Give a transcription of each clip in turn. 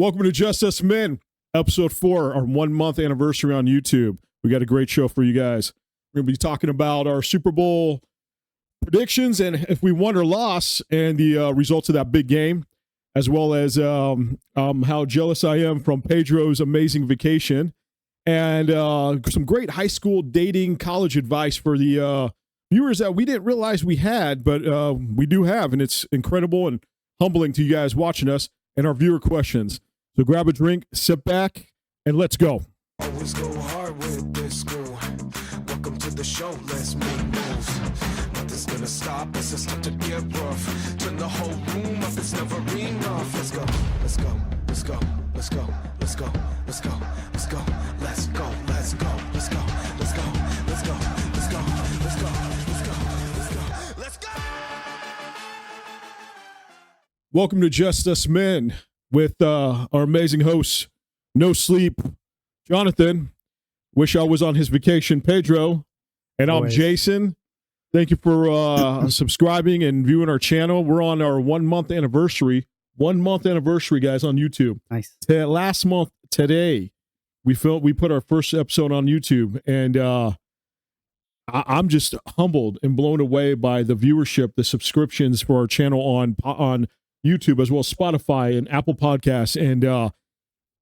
Welcome to Just Us Men, episode 4, our 1 month anniversary on YouTube. We got a great show for you guys. We're going to be talking about our Super Bowl predictions and if we won or lost and the results of that big game, as well as how jealous I am from Pedro's amazing vacation and some great high school dating college advice for the viewers that we didn't realize we had, but we do have, and it's incredible and humbling to you guys watching us and our viewer questions. So grab a drink, sit back, and let's go. Always go hard with this school. Welcome to the show, let's make moves. Nothing's gonna stop us, it's time to get rough. Turn the whole room up, it's never enough. Let's go, let's go, let's go, let's go, let's go, let's go, let's go, let's go, let's go, let's go, let's go, let's go, let's go, let's go, let's go, let's go, let's go. Welcome to Just Us Men with our amazing hosts, No Sleep, Jonathan. Wish I was on his vacation, Pedro. And I'm Jaxson. Thank you for subscribing and viewing our channel. We're on our 1 month anniversary. 1 month anniversary, guys, on YouTube. Nice. Last month, today, we put our first episode on YouTube. And I'm just humbled and blown away by the viewership, the subscriptions for our channel on YouTube, as well as Spotify and Apple Podcasts. And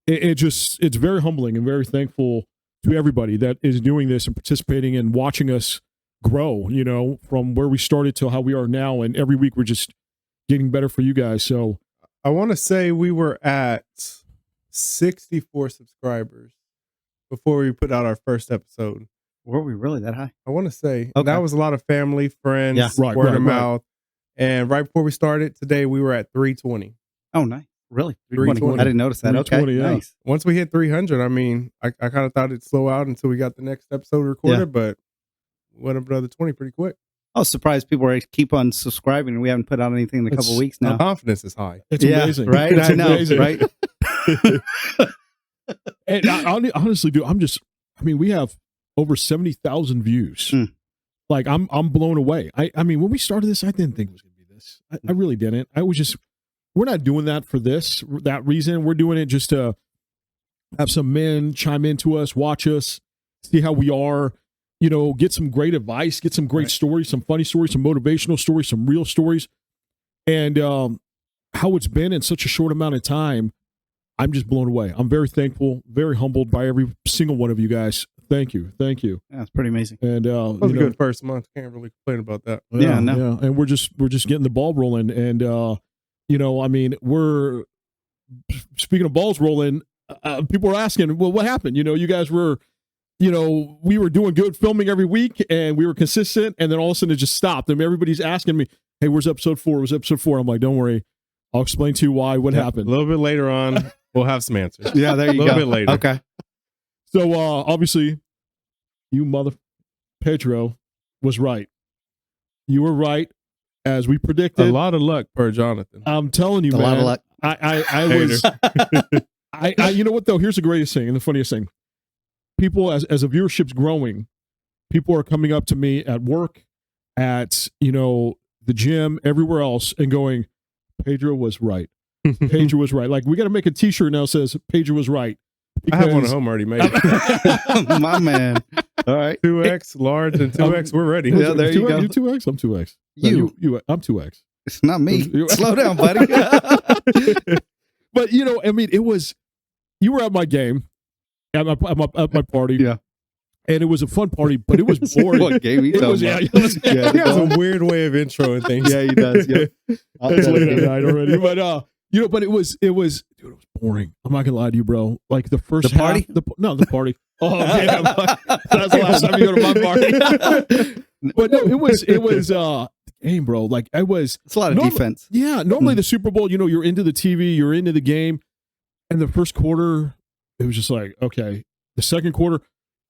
it's very humbling and very thankful to everybody that is doing this and participating and watching us grow, you know, from where we started to how we are now. And every week we're just getting better for you guys. So I want to say we were at 64 subscribers before we put out our first episode. Were we really that high? I want to say Okay. that was a lot of family, friends, Yeah. word of mouth. And right before we started today, we were at 320. Oh, nice. Really? 320. I didn't notice that. Okay. 320, yeah. Nice. Once we hit 300, I mean, I kind of thought it'd slow out until we got the next episode recorded, Yeah. but went up another 20 pretty quick. I was surprised people were keep on subscribing and we haven't put out anything in a couple weeks My now. confidence is high. it's Yeah, amazing. right? It's I know, amazing. right? And I honestly, dude, we have over 70,000 views. Mm. Like I'm blown away. I mean, when we started this, I didn't think it was going to be this. I really didn't. We're not doing that for that reason. We're doing it just to have some men chime into us, watch us, see how we are, you know, get some great advice, get some great stories, some funny stories, some motivational stories, some real stories. And how it's been in such a short amount of time, I'm just blown away. I'm very thankful, very humbled by every single one of you guys. Thank you. Thank you. Yeah, it's pretty amazing. And That was a good first month. Can't really complain about that. Yeah, no. Yeah. And we're just getting the ball rolling. And you know, I mean, we're speaking of balls rolling, people are asking, well, what happened? You know, you guys were, you know, we were doing good filming every week and we were consistent, and then all of a sudden it just stopped. And everybody's asking me, hey, where's episode 4? Where's episode 4? I'm like, don't worry. I'll explain to you what happened. A little bit later on, we'll have some answers. Yeah, there you go. A little bit later. Okay. So obviously, you Pedro was right. You were right, as we predicted. A lot of luck per Jonathan. I'm telling you, A man. lot of luck. I was. You know what though? Here's the greatest thing and the funniest thing. People, as a viewership's growing, people are coming up to me at work, at the gym, everywhere else, and going, Pedro was right. Pedro was right. Like, we got to make a T-shirt now that says Pedro was right. I have one at home already made. My man. All right. 2X, large, and 2X. We're ready. Yeah, there you go. You 2X. I'm 2X. You. I'm 2X. It's not me. Slow down, buddy. But I mean, you were at my game, at my party. Yeah. And it was a fun party, but it was boring. What game you It was, talking yeah, about? He has a weird way of introing things. Yeah, he does. Yeah. It's late at night already, but but it was boring. I'm not gonna lie to you, bro. Like the first The party? the party. Oh damn, that's the last time you go to my party. But no, it was game, bro. Like It's a lot of defense. Yeah, normally the Super Bowl, you're into the TV, you're into the game, and the first quarter, it was just like, okay. The second quarter,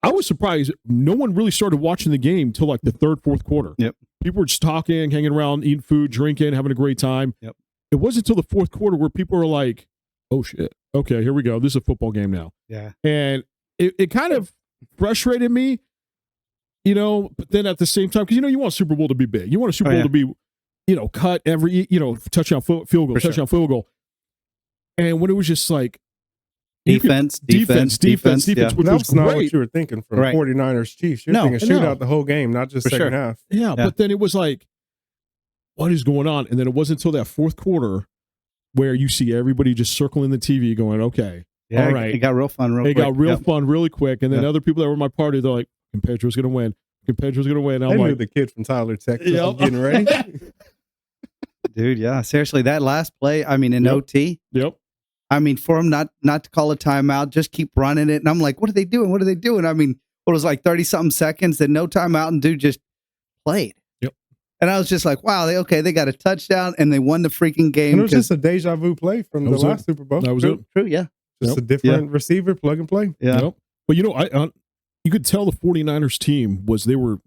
I was surprised. No one really started watching the game till like the third, fourth quarter. Yep. People were just talking, hanging around, eating food, drinking, having a great time. Yep. It wasn't until the fourth quarter where people were like, oh shit, okay, here we go. This is a football game now. Yeah. And it kind of frustrated me, but then at the same time, because you want Super Bowl to be big. You want a Super Bowl to be, cut every, touchdown, field goal, For touchdown, field goal. And when it was just like Defense, yeah. which That was was not what great. you were thinking from Right. 49ers Chiefs. You're No, thinking shootout the whole game, not just For second sure. half. Yeah, but then it was like, what is going on? And then it wasn't until that fourth quarter where you see everybody just circling the TV going, okay, Yeah, all right. it got real fun real quick. It got real Yep. fun really quick. And then Yeah. other people that were in my party, they're like, Pedro's going to win. Pedro's going to win. They I'm knew like, the kid from Tyler, Texas Yep. was getting ready. Dude, yeah. Seriously, that last play, I mean, in Yep. OT, yep. I mean, for him not to call a timeout, just keep running it. And I'm like, what are they doing? What are they doing? I mean, it was like 30-something seconds, then no timeout, and dude just played. Yep. And I was just like, wow, they got a touchdown, and they won the freaking game. And it was just a deja vu play from That the was last it. Super Bowl. That was true, it. true, yeah. Just Yep. a different receiver, plug and play. Yeah. Yep. But you know, you could tell the 49ers team was they were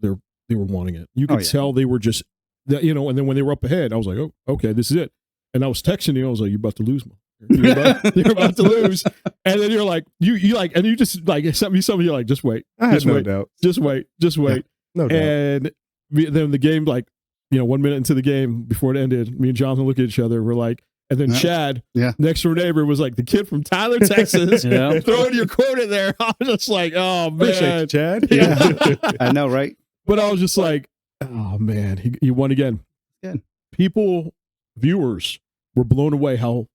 wanting it. You could tell they were just that, you know, and then when they were up ahead, I was like, oh, okay, this is it. And I was texting you, I was like, you're about to lose, man. You're about to lose. And then you're like, you like, and you just like sent me something, you're like, just wait. I had just no wait. doubt. Just wait. Just wait. No doubt. And then the game, like, you know, 1 minute into the game before it ended, me and Jonathan look at each other. We're like, and then Chad, next door neighbor, was like the kid from Tyler, Texas, throwing your quote in there. I was just like, oh man, Appreciate you, Chad. Yeah. I know, right? But I was just like, oh man, he won again. Good. People, viewers, were blown away how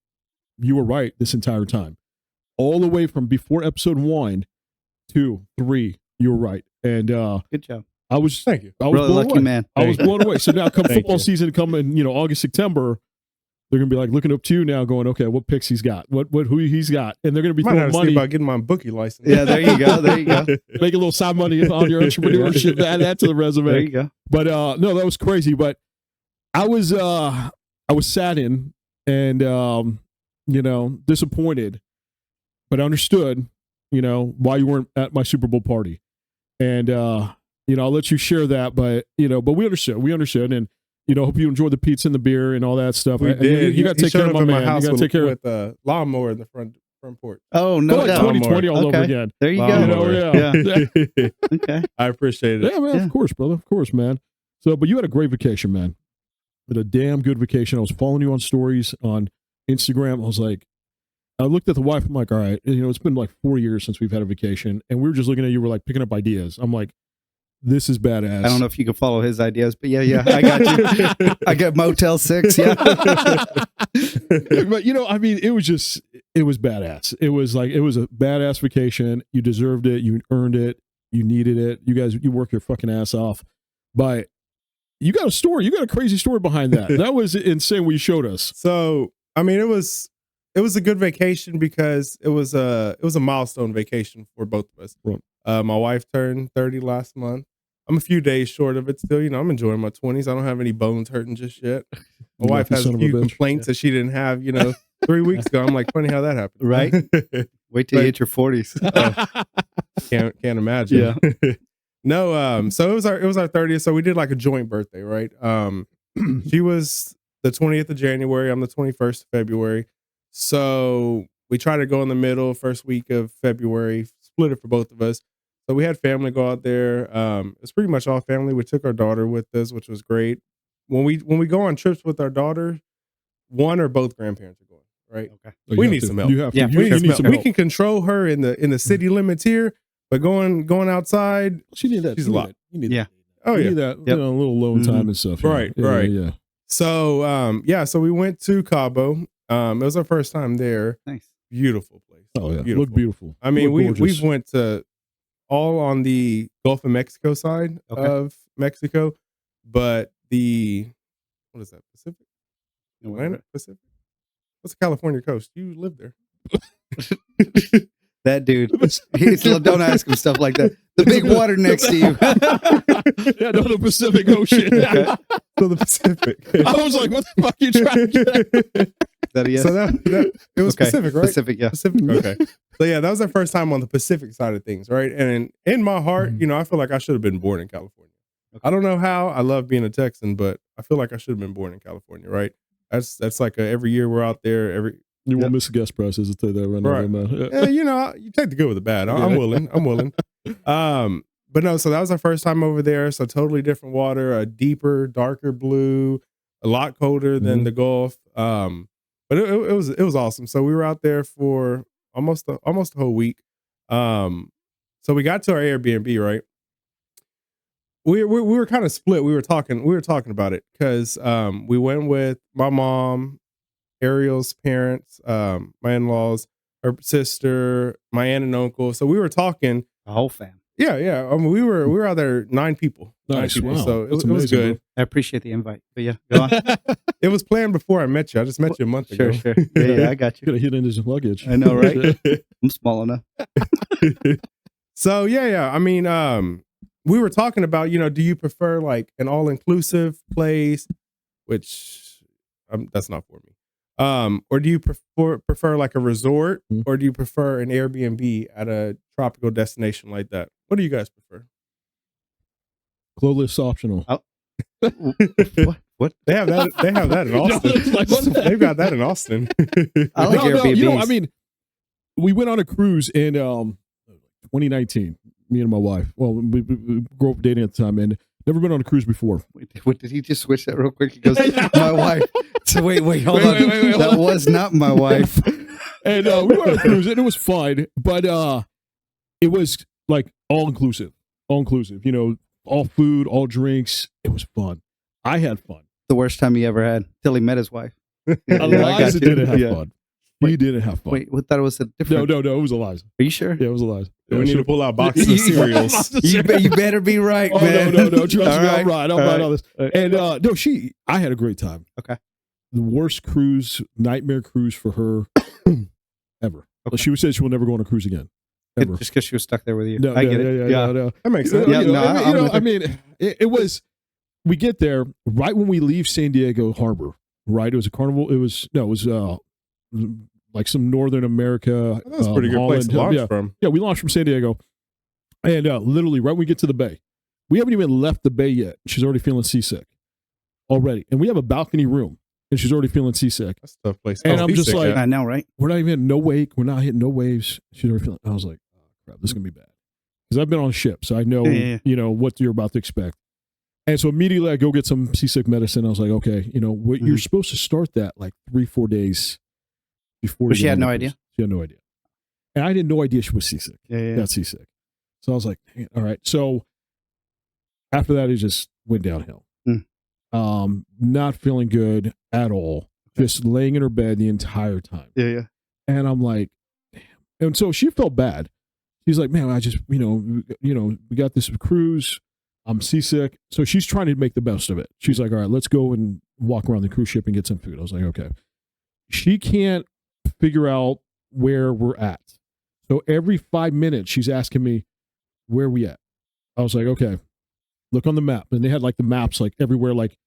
you were right this entire time, all the way from before episode 1, 2, 3. You were right, and good job. I was Thank you. I was Really blown lucky away. man. I was blown away. So now come Thank football you. season, come in, you know, August, September, they're gonna be like looking up to you now, going, okay, what picks he's got, who he's got, and they're gonna be Might have throwing to see money, about getting my bookie license. Yeah, there you go. There you go. make a little side money on your entrepreneurship, add that to the resume. There you go. But no, that was crazy. But I was saddened and you know, disappointed, but I understood, you know, why you weren't at my Super Bowl party. And you know, I'll let you share that, but you know, but we understood, and you know, hope you enjoyed the pizza and the beer and all that stuff. We And did. You got to He take care showed of up my in man. You house got to take care of with a lawnmower in the front porch. Oh, no like doubt. 2020 all over again. There you You go. know, yeah. Okay. I appreciate it. Yeah, man, Yeah. of course, brother. Of course, man. So, but you had a great vacation, man. You had a damn good vacation. I was following you on stories on Instagram. I was like, I looked at the wife. I'm like, all right, you know, it's been like 4 years since we've had a vacation. And we were just looking at you. We're like picking up ideas. I'm like, this is badass. I don't know if you can follow his ideas, but yeah, I got you. I got Motel 6, yeah. But, you know, I mean, it was badass. It was a badass vacation. You deserved it. You earned it. You needed it. You guys, you work your fucking ass off. But you got a story. You got a crazy story behind that. That was insane what you showed us. So, I mean, it was a good vacation because it was a milestone vacation for both of us. Right. My wife turned 30 last month. I'm a few days short of it still. You know, I'm enjoying my 20s. I don't have any bones hurting just yet. My wife has a few complaints that she didn't have, you know, 3 weeks ago. I'm like, funny how that happened. Right. Wait till you hit your 40s. Can't imagine. Yeah. No, so it was our 30th. So we did like a joint birthday, right? She was the 20th of January. I'm the 21st of February. So we tried to go in the middle, first week of February, split it for both of us. So we had family go out there. It's pretty much all family. We took our daughter with us, which was great. When we go on trips with our daughter, one or both grandparents are going, right? Okay. We need some help. You have to. Yeah, You need some We help. can control her in the city limits here, but going outside, She needed that. she's You a need lot. that. You need Yeah. that. Oh You yeah. need that. Yep. You know, a little alone time and stuff. Yeah. Right, Yeah, right. Yeah. So so we went to Cabo. It was our first time there. Nice. Beautiful place. Oh yeah. Beautiful. Look beautiful. I mean, Look gorgeous. we've went to all on the Gulf of Mexico side Okay. of Mexico, but what is that? Pacific? Atlantic? Pacific? What's the California coast? You live there. That dude. Don't ask him stuff like that. The big water next to you. Yeah, no, the Pacific Ocean. So the Pacific. I was like, what the fuck are you trying to get? That a yes? So that it was Okay. Pacific, right? Pacific, yeah. Pacific. Okay. So yeah, that was our first time on the Pacific side of things, right? And in my heart, you know, I feel like I should have been born in California. I don't know how. I love being a Texan, but I feel like I should have been born in California, right? That's like every year we're out there. You won't miss the guest prices. I'll tell you that right now. Right. Man. Yeah. Yeah, you know, you take the good with the bad. I'm willing. I'm willing. But no, so that was our first time over there. So totally different water, a deeper, darker blue, a lot colder than the Gulf. but it was awesome. So we were out there for almost a whole week. So we got to our Airbnb, right? We were kind of split. We were talking about it because we went with my mom, Ariel's parents, my in-laws, her sister, my aunt and uncle. So we were talking. The whole fam. Yeah. I mean, we were out there 9 people. Nice. 9 people. Wow. So it was amazing, good. I appreciate the invite. But yeah, go on. It was planned before I met you. I just met you a month ago. Sure. Yeah, I got you. Could have hidden his luggage. I know, right? I'm small enough. So yeah. I mean, we were talking about, do you prefer like an all-inclusive place, which that's not for me. Or do you prefer like a resort, or do you prefer an Airbnb at a tropical destination like that? What do you guys prefer? Clothless optional. What? They have that in Austin. They've got that in Austin. I like Airbnbs. I mean, we went on a cruise in 2019. Me and my wife. Well, we grew up dating at the time, and never been on a cruise before. What did he just switch that real quick? He goes, my wife. So wait, hold on. Wait, that was not my wife. And we went on a cruise, and it was fine, but it was like all inclusive. All food, all drinks. It was fun. I had fun. The worst time he ever had till he met his wife. Eliza didn't have fun. He didn't have fun. Wait, we thought it was a different. No, it was Eliza. Are you sure? Yeah, it was Eliza. We need to pull out boxes of cereals. You better be right, man. No. Trust me, right. I'm right on this. And I had a great time. Okay. The worst cruise, nightmare cruise for her ever. Okay. She said she will never go on a cruise again. Ever. Just because she was stuck there with you. No, I get it. Yeah. No. That makes sense. Yeah, It was. We get there right when we leave San Diego Harbor. Right, it was a Carnival. It was like some Northern America. That's a pretty good place to launch from. Yeah, we launched from San Diego, and literally right when we get to the bay, we haven't even left the bay yet. She's already feeling seasick already, and we have a balcony room, and she's already feeling seasick. That's a tough place. And I'm just like, I know, right? We're not even no wake. We're not hitting no waves. She's already feeling. I was like, oh, crap, this is gonna be bad because I've been on a ship, so I know what you're about to expect. And so immediately I go get some seasick medicine. I was like, okay, you're supposed to start that like 3-4 days before. But she had no idea. She had no idea, and I had no idea she was seasick. Yeah. Got seasick. So I was like, all right. So after that, it just went downhill. Not feeling good at all. Just laying in her bed the entire time. Yeah. And I'm like, damn. And so she felt bad. She's like, man, I just, we got this cruise. I'm seasick. So she's trying to make the best of it. She's like, all right, let's go and walk around the cruise ship and get some food. I was like, okay. She can't figure out where we're at. So every 5 minutes, she's asking me, where are we at? I was like, okay, look on the map. And they had like the maps, like everywhere, like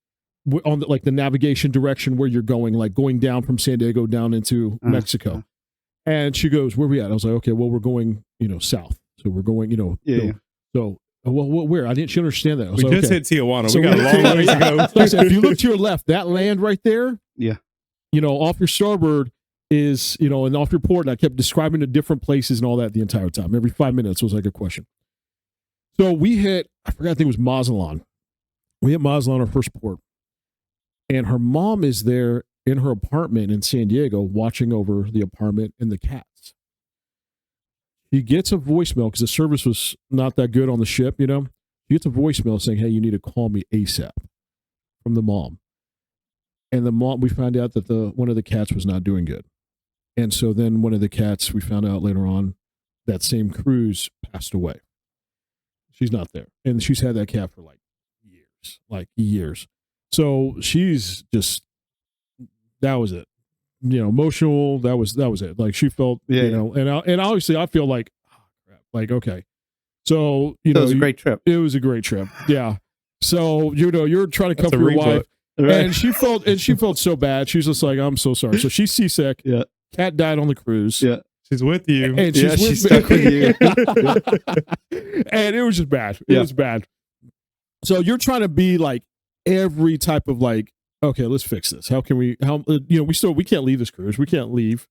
on the, like the navigation direction where you're going, like going down from San Diego down into Mexico. And she goes, where are we at? I was like, okay, well, we're going, south. So we're going, so well, where? I didn't. She understand that. I was we like, just okay. hit Tijuana. So we got a long ways to go. So I said, if you look to your left, that land right there, Yeah. Off your starboard is, and off your port. And I kept describing the different places and all that the entire time. Every 5 minutes was like a question. So we hit, I forgot, I think it was Mazatlan. We hit Mazatlan, our first port. And her mom is there in her apartment in San Diego watching over the apartment and the cats. He gets a voicemail because the service was not that good on the ship, He gets a voicemail saying, hey, you need to call me ASAP from the mom. And the mom, we found out that one of the cats was not doing good. And so then one of the cats, we found out later on, that same cruise passed away. She's not there. And she's had that cat for years. So she's just, that was it. Emotional. That was it. Like she felt, and obviously I feel like, oh, crap. Like, okay. So, it was a great trip. It was a great trip. Yeah. So, you're trying to comfort your wife. Right. And she felt so bad. She's just like, I'm so sorry. So she's seasick. Yeah. Cat died on the cruise. Yeah. She's with you. And she's stuck with you. And it was just bad. It was bad. So you're trying to be like every type of like, okay, let's fix this. How can we, we can't leave this cruise. We can't leave.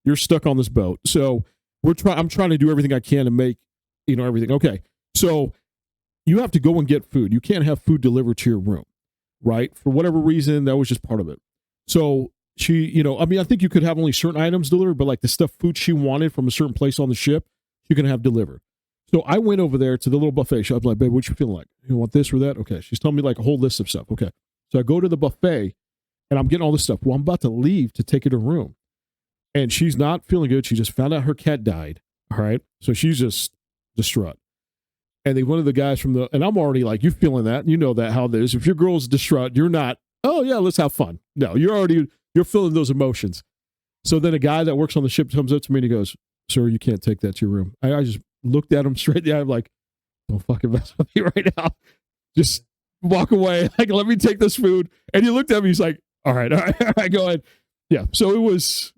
You're stuck on this boat. So I'm trying to do everything I can to make, everything. Okay. So you have to go and get food. You can't have food delivered to your room, right? For whatever reason, that was just part of it. So she, I mean, I think you could have only certain items delivered, but like the food she wanted from a certain place on the ship, you can have delivered. So I went over there to the little buffet shop. I'm like, babe, what you feeling like? You want this or that? Okay. She's telling me like a whole list of stuff. Okay. So I go to the buffet and I'm getting all this stuff. Well, I'm about to leave to take her to her room. And she's not feeling good. She just found out her cat died. All right. So she's just distraught. And one of the guys and I'm already like, you feeling that? You know that how it is. If your girl's distraught, you're not, oh yeah, let's have fun. No, you're feeling those emotions. So then a guy that works on the ship comes up to me and he goes, sir, you can't take that to your room. I just looked at him straight in the eye. I'm like, don't fucking mess with me right now. Just walk away. Like, let me take this food. And he looked at me. He's like, all right, go ahead. Yeah. So it's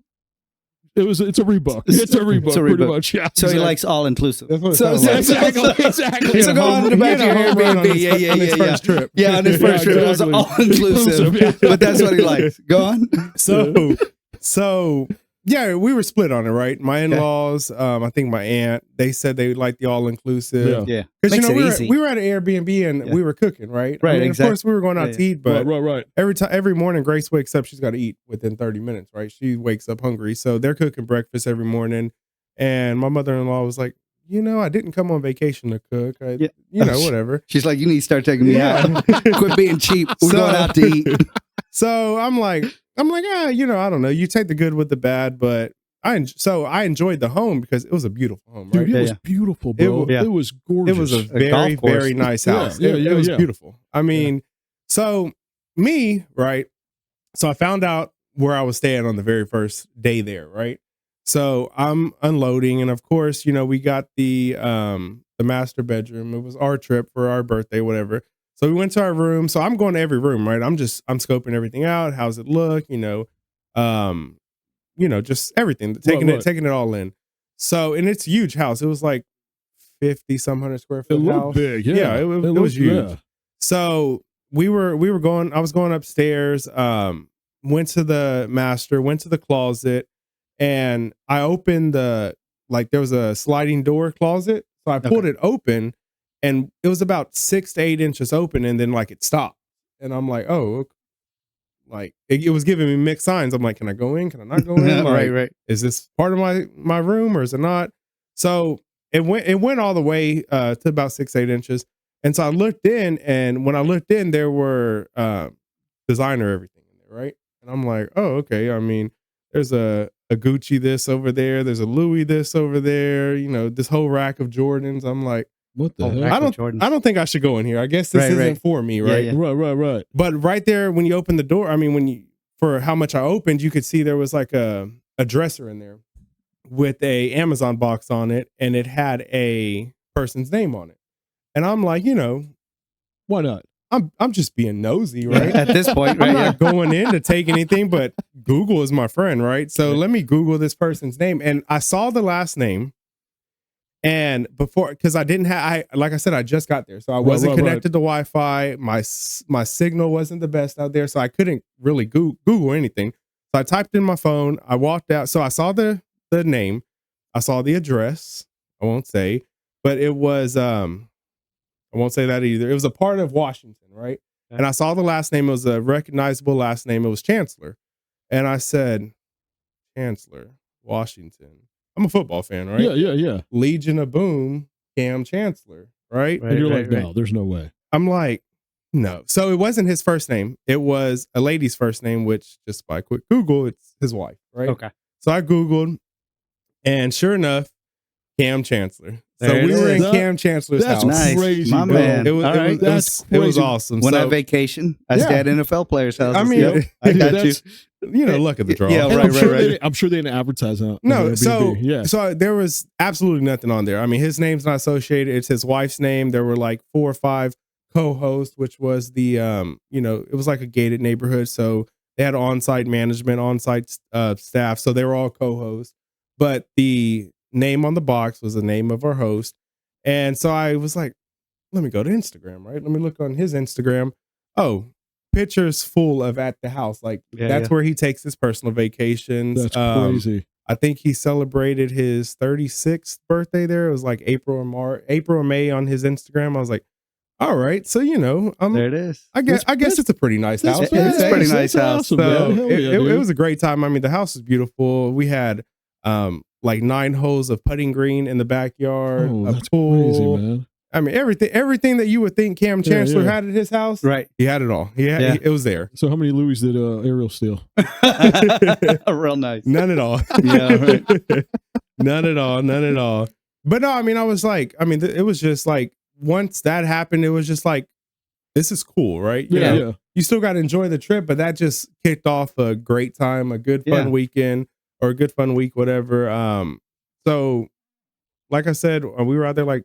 a rebook. It's a rebook, pretty much. Yeah. So he likes all inclusive. So Exactly. So go on to the back of your Airbnb. On his first trip. Yeah, on his first trip. It was all inclusive. But that's what he likes. Go on. So yeah, we were split on it, right? My in-laws, I think my aunt, they said they liked the all-inclusive. Yeah. Because we were at an Airbnb and we were cooking, right? Right, I mean, exactly. Of course, we were going out to eat, but right. every morning Grace wakes up, she's got to eat within 30 minutes, right? She wakes up hungry. So they're cooking breakfast every morning. And my mother-in-law was like, I didn't come on vacation to cook. Whatever. She's like, you need to start taking me out. Quit being cheap. We're going out to eat. So I'm like, I don't know. You take the good with the bad, but I enjoyed the home because it was a beautiful home, right? Dude, it was beautiful, bro. It was gorgeous. It was a very, very nice house. It was beautiful. I mean, so me, right? So I found out where I was staying on the very first day there, right? So I'm unloading, and of course, we got the master bedroom. It was our trip for our birthday, whatever. So we went to our room. So I'm going to every room, right? I'm scoping everything out. How's it look? Just everything, taking it all in. So, and it's a huge house. It was like 50 some 100 square foot. It looked house. big. It was huge. Yeah. So we were going, I was going upstairs, went to the master, went to the closet, and I opened there was a sliding door closet. So I pulled it open, and it was about 6 to 8 inches open, and then it stopped. And I'm like, oh, okay. It was giving me mixed signs. I'm like, can I go in? Can I not go in? Right. Is this part of my room or is it not? So it went all the way to about 6, 8 inches. And so I looked in, and when I looked in, there were designer everything in there, right? And I'm like, oh, okay. I mean, there's a Gucci this over there. There's a Louis this over there. This whole rack of Jordans. I'm like, what the hell? I don't think I should go in here. I guess this isn't for me, right? Yeah. Right. But right there, when you open the door, I mean, for how much I opened, you could see there was like a dresser in there with a Amazon box on it, and it had a person's name on it. And I'm like, why not? I'm just being nosy, right? At this point, right? I'm not going in to take anything, but Google is my friend, right? So let me Google this person's name, and I saw the last name. And before, because I didn't have, like I said, I just got there, so I wasn't connected to Wi-Fi. My signal wasn't the best out there, so I couldn't really Google anything. So I typed in my phone. I walked out. So I saw the name. I saw the address. I won't say, but it was I won't say that either. It was a part of Washington, right? Okay. And I saw the last name. It was a recognizable last name. It was Chancellor, and I said, Chancellor, Washington. I'm a football fan, right? Yeah. Legion of Boom, Cam Chancellor, right? And you're like, no, there's no way. I'm like, no. So it wasn't his first name. It was a lady's first name, which just by quick Google, it's his wife, right? Okay. So I Googled, and sure enough, Cam Chancellor. So we were in Cam Chancellor's house. That's crazy, my bro. man. It was awesome. When I vacation, I stay at NFL players' houses. I mean, I got you. Luck of the draw. Yeah, right. I'm sure they didn't advertise on No, Airbnb. so there was absolutely nothing on there. I mean, his name's not associated. It's his wife's name. There were like 4 or 5 co-hosts, which was the it was like a gated neighborhood, so they had on-site management, on-site staff, so they were all co-hosts. But the name on the box was the name of our host, and so I was like, let me go to Instagram, right? Let me look on his Instagram. Oh, pictures full of at the house, that's where he takes his personal vacations. That's crazy. I think he celebrated his 36th birthday there. It was like April or May on his Instagram. I was like, all right. So, There it is. I guess it's a pretty nice house. It's a pretty nice house. Awesome, So man. Hell yeah, it dude. was a great time. I mean, the house is beautiful. We had like 9 holes of putting green in the backyard, Oh, a that's pool. crazy, man. I mean, everything that you would think Cam Chancellor yeah. had at his house, Right. he had it all. Yeah. It was there. So how many Louis did Ariel steal? Real nice. None at all. Yeah, right. None at all. None at all. But no, I mean, it was just like, once that happened, it was just like, this is cool, right? Yeah. You still got to enjoy the trip, but that just kicked off a great time, a good fun weekend, or a good fun week, whatever. So like I said, we were out there like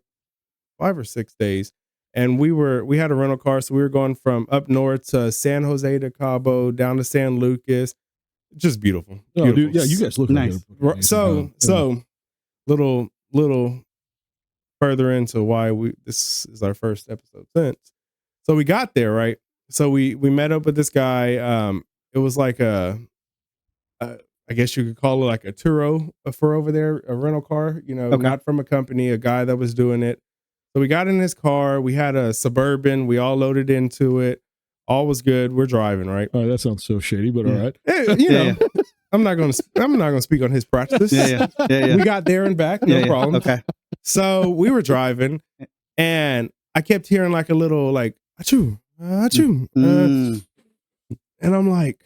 5 or 6 days, and we had a rental car. So we were going from up north to San Jose to Cabo, down to San Lucas. Just beautiful. Oh, Beautiful. dude, yeah, you guys look Nice. like it. So little further into why this is our first episode since. So we got there, right? So we met up with this guy. It was like I guess you could call it like a Turo for over there, a rental car, not from a company, a guy that was doing it. So we got in his car. We had a Suburban. We all loaded into it. All was good. We're driving, right? All right, that sounds so shady, but all right. Hey, I'm not gonna speak on his practice. Yeah. We got there and back, no problem. Okay. So we were driving, and I kept hearing like a little like achoo, achoo, and I'm like,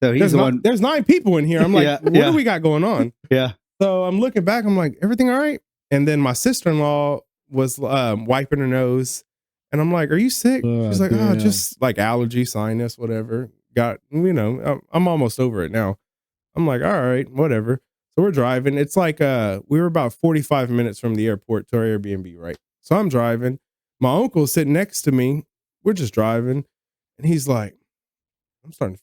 So he's the one. there's 9 people in here. I'm like, what do we got going on? Yeah. So I'm looking back. I'm like, everything all right? And then my sister-in-law was wiping her nose, and I'm like, are you sick? She's like, damn. just like allergy, sinus, whatever. Got, I'm almost over it now. I'm like, all right, whatever. So we're driving. It's like we were about 45 minutes from the airport to our Airbnb, right? So I'm driving. My uncle's sitting next to me. We're just driving, and he's like, I don't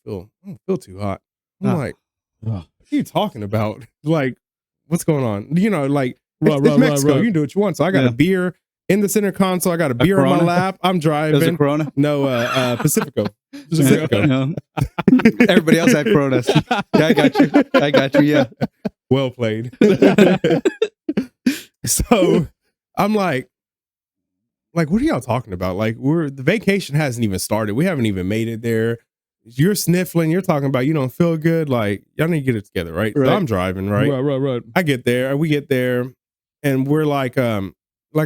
feel too hot. I'm like, what are you talking about? Like, what's going on? Like, it's Mexico. Right. You can do what you want. So I got a beer in the center console. I got a beer on my lap. I'm driving. Was it Corona? No, Pacifico. Everybody else had Coronas. Yeah, I got you. Yeah. Well played. So I'm like, what are y'all talking about? Like, the vacation hasn't even started. We haven't even made it there. You're sniffling. You're talking about you don't feel good. Like, y'all need to get it together, right? So I'm driving, right? Right. I get there. We get there, and we're like I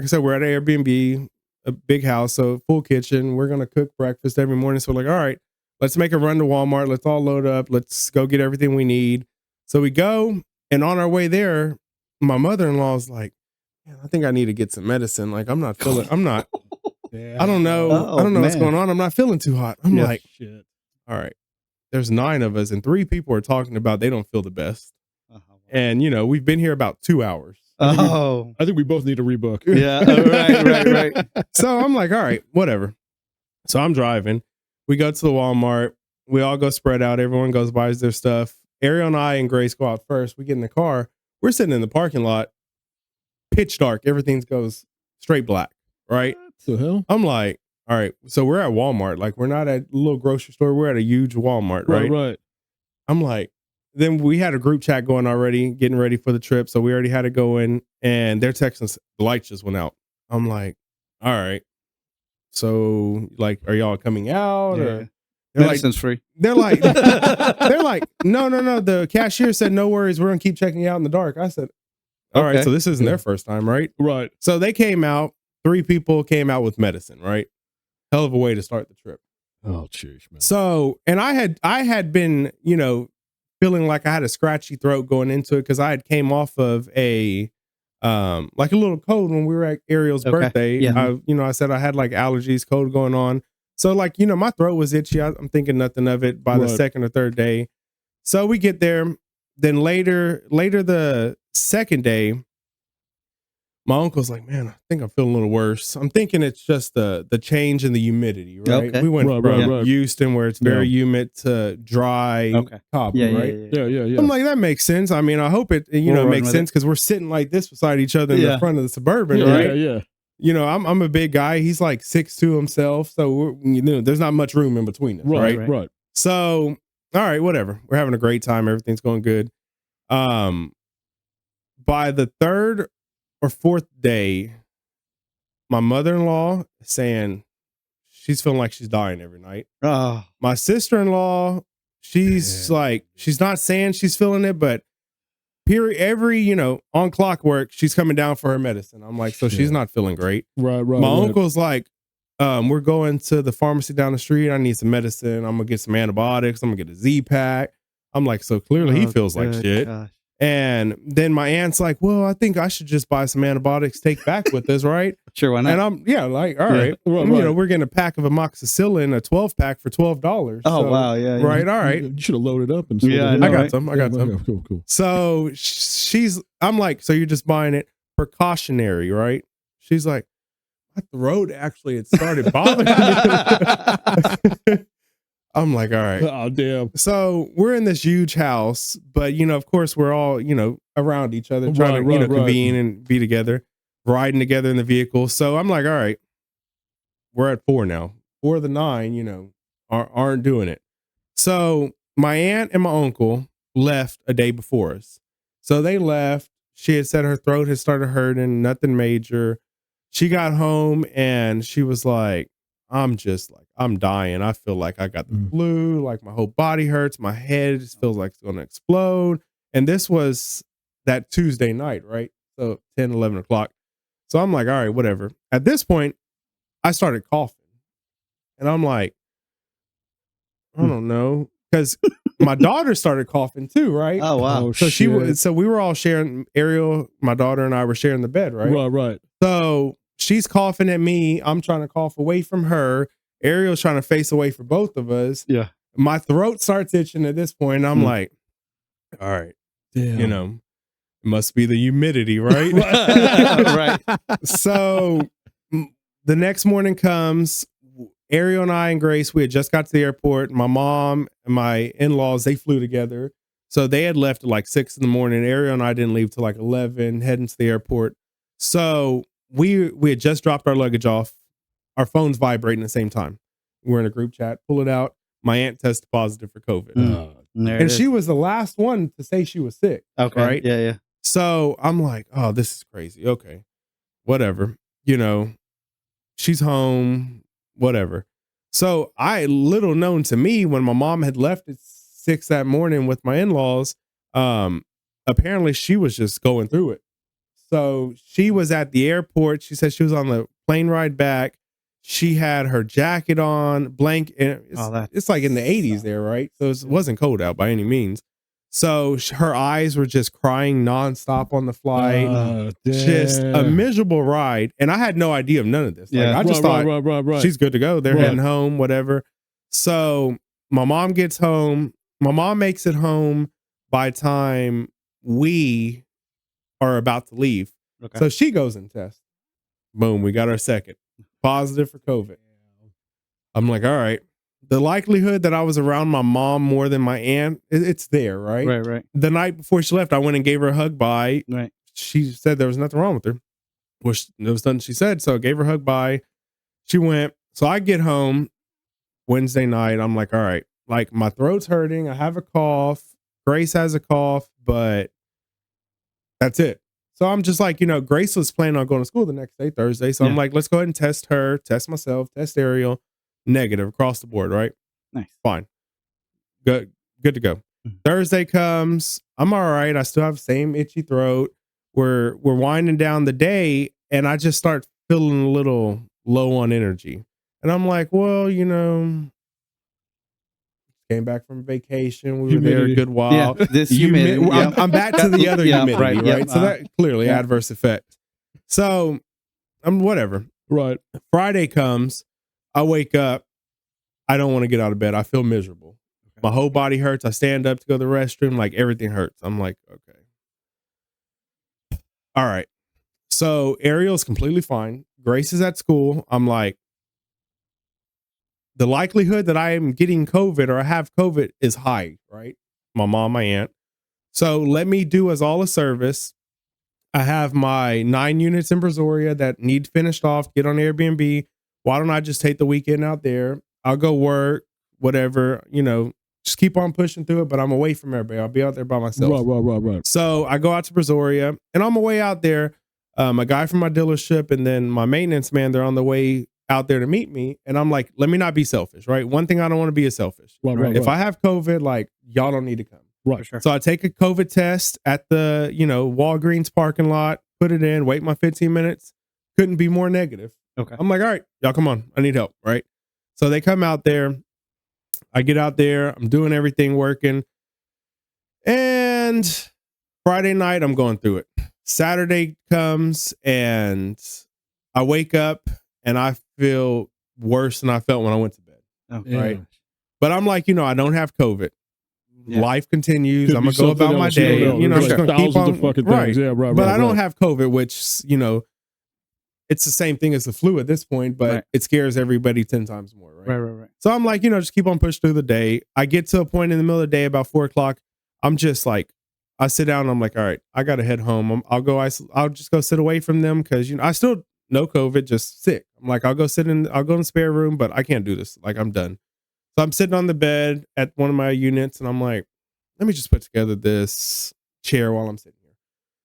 said, we're at an Airbnb, a big house, so full kitchen. We're gonna cook breakfast every morning. So we're like, all right, let's make a run to Walmart. Let's all load up. Let's go get everything we need. So we go, and on our way there, my mother-in-law's like, man, I think I need to get some medicine. Like, I don't know. I don't know what's going on. I'm not feeling too hot. I'm like, shit. all right, there's 9 of us, and 3 people are talking about they don't feel the best. And, we've been here about 2 hours. Oh. I think we both need a rebook. Yeah. Right. So I'm like, all right, whatever. So I'm driving. We go to the Walmart. We all go spread out. Everyone goes, buys their stuff. Ariel and I and Grace go out first. We get in the car. We're sitting in the parking lot. Pitch dark. Everything goes straight black, right? What the hell? I'm like, all right, so we're at Walmart. Like, we're not at a little grocery store. We're at a huge Walmart, right? Right. I'm like, then we had a group chat going already, getting ready for the trip. So we already had it going, and they're texting us. The lights just went out. I'm like, all right. So, like, are y'all coming out? Or Medicine's free. They're like, no. The cashier said, no worries. We're gonna keep checking you out in the dark. I said, all right. So this isn't their first time, right? Right. So they came out. 3 people came out with medicine, right? Hell of a way to start the trip. Oh, jeez, man. So, and I had been, feeling like I had a scratchy throat going into it because I had came off of a like a little cold when we were at Ariel's birthday. Yeah. I said I had like allergies, cold going on. So like, my throat was itchy. I'm thinking nothing of it by the 2nd or 3rd day. So we get there. Then later the 2nd day, my uncle's like, man, I think I'm feeling a little worse. I'm thinking it's just the change in the humidity, right? Okay. We went from Houston, where it's very humid, to dry Cabo, right? Yeah. I'm like, that makes sense. I mean, I hope it, makes sense because we're sitting like this beside each other in the front of the Suburban, right? Yeah. I'm a big guy. He's like 6'2" himself, so there's not much room in between us, right? So, all right, whatever. We're having a great time. Everything's going good. By the 3rd or 4th day, my mother-in-law saying she's feeling like she's dying every night. Oh, My sister-in-law, she's like, she's not saying she's feeling it, but every, on clockwork, she's coming down for her medicine. I'm like, so she's not feeling great. Right. My uncle's like, we're going to the pharmacy down the street. I need some medicine. I'm gonna get some antibiotics. I'm gonna get a Z-Pack. I'm like, so clearly he feels like shit. Gosh. And then my aunt's like, well, I think I should just buy some antibiotics, take back with us, right? Sure, why not? And I'm like, all right. We're getting a pack of amoxicillin, a 12-pack for $12. Oh, So, wow. Yeah. right. All right. You should have loaded up and Yeah, I got some. Cool. So I'm like, so you're just buying it precautionary, right? She's like, my throat actually, it started bothering me. I'm like, all right. Oh, damn. So we're in this huge house, but of course we're all, around each other, trying to, convene and be together, riding together in the vehicle. So I'm like, all right, we're at 4 now. 4 of the 9, aren't doing it. So my aunt and my uncle left a day before us. So they left. She had said her throat had started hurting, nothing major. She got home and she was like, I'm dying. I feel like I got the flu, like my whole body hurts. My head just feels like it's going to explode. And this was that Tuesday night, right? So 10, 11 o'clock. So I'm like, all right, whatever. At this point, I started coughing. And I'm like, I don't know. Because my daughter started coughing too, right? Oh, wow. Oh, So we were all sharing, Ariel, my daughter and I were sharing the bed, right? Right. So she's coughing at me. I'm trying to cough away from her. Ariel's trying to face away for both of us. Yeah. My throat starts itching at this point. I'm like, all right, Damn. it must be the humidity, right? Right. So the next morning comes, Ariel and I and Grace, we had just got to the airport. My mom and my in-laws, they flew together. So they had left at like 6 in the morning. Ariel and I didn't leave till like 11, heading to the airport. So we had just dropped our luggage off. Our phones vibrating at the same time. We're in a group chat. Pull it out. My aunt tested positive for COVID. And she was the last one to say she was sick. Okay. Right? Yeah. So I'm like, oh, this is crazy. Okay. Whatever. She's home. Whatever. So little known to me, when my mom had left at 6 that morning with my in-laws, apparently she was just going through it. So she was at the airport. She said she was on the plane ride back. She had her jacket on, blanket. It's like in the 80s there, right? So it wasn't cold out by any means. So her eyes were just crying nonstop on the flight. Just a miserable ride. And I had no idea of none of this. Like, I just thought she's good to go. They're heading home, whatever. So my mom gets home. My mom makes it home by the time we are about to leave. Okay. So she goes and tests. Boom, we got our second. Positive for COVID. I'm like, all right. The likelihood that I was around my mom more than my aunt, it's there, right? Right. The night before she left, I went and gave her a hug bye. Right. She said there was nothing wrong with her. Which there was nothing she said, so I gave her a hug bye. She went. So I get home Wednesday night. I'm like, all right, like my throat's hurting. I have a cough. Grace has a cough, but that's it. So I'm just like, Grace was planning on going to school the next day, Thursday. So I'm like, let's go ahead and test her, test myself, test Ariel. Negative across the board, right? Nice. Fine. Good to go. Thursday comes. I'm all right. I still have the same itchy throat. We're winding down the day, and I just start feeling a little low on energy. And I'm like, well, came back from vacation. We were there a good while. Yeah, this humidity. I'm back to the other humidity, right? So that clearly adverse effect. So I'm whatever. Right. Friday comes. I wake up. I don't want to get out of bed. I feel miserable. My whole body hurts. I stand up to go to the restroom. Like everything hurts. I'm like, okay. All right. So Ariel's completely fine. Grace is at school. I'm like, the likelihood that I am getting COVID or I have COVID is high, right? My mom, my aunt. So let me do us all a service. I have my 9 units in Brazoria that need finished off, get on Airbnb. Why don't I just take the weekend out there? I'll go work, whatever, just keep on pushing through it, but I'm away from everybody. I'll be out there by myself. Right. So I go out to Brazoria and on my way out there, a guy from my dealership and then my maintenance man, they're on the way out there to meet me. And I'm like, let me not be selfish, right? One thing I don't want to be is selfish. Right. If I have COVID, like y'all don't need to come. Right. Sure. So I take a COVID test at the, Walgreens parking lot, put it in, wait my 15 minutes. Couldn't be more negative. Okay. I'm like, all right, y'all come on. I need help. Right. So they come out there. I get out there. I'm doing everything working. And Friday night, I'm going through it. Saturday comes and I wake up and I feel worse than I felt when I went to bed. Okay. Right. But I'm like, I don't have COVID. Yeah. Life continues. Could I'm be gonna go about something my else, day. you know, I'm there's just gonna keep thousands on. of fucking Right. things. Yeah, right. But right, I don't right. have COVID, which it's the same thing as the flu at this point, but Right. it scares everybody 10 times more. Right. So I'm like, just keep on pushing through the day. I get to a point in the middle of the day, about 4:00. I'm just like, I sit down and I'm like, all right, I got to head home. I'll just go sit away from them. Cause I still no COVID, just sick. I'm like, I'll go in the spare room, but I can't do this. Like I'm done. So I'm sitting on the bed at one of my units and I'm like, let me just put together this chair while I'm sitting here.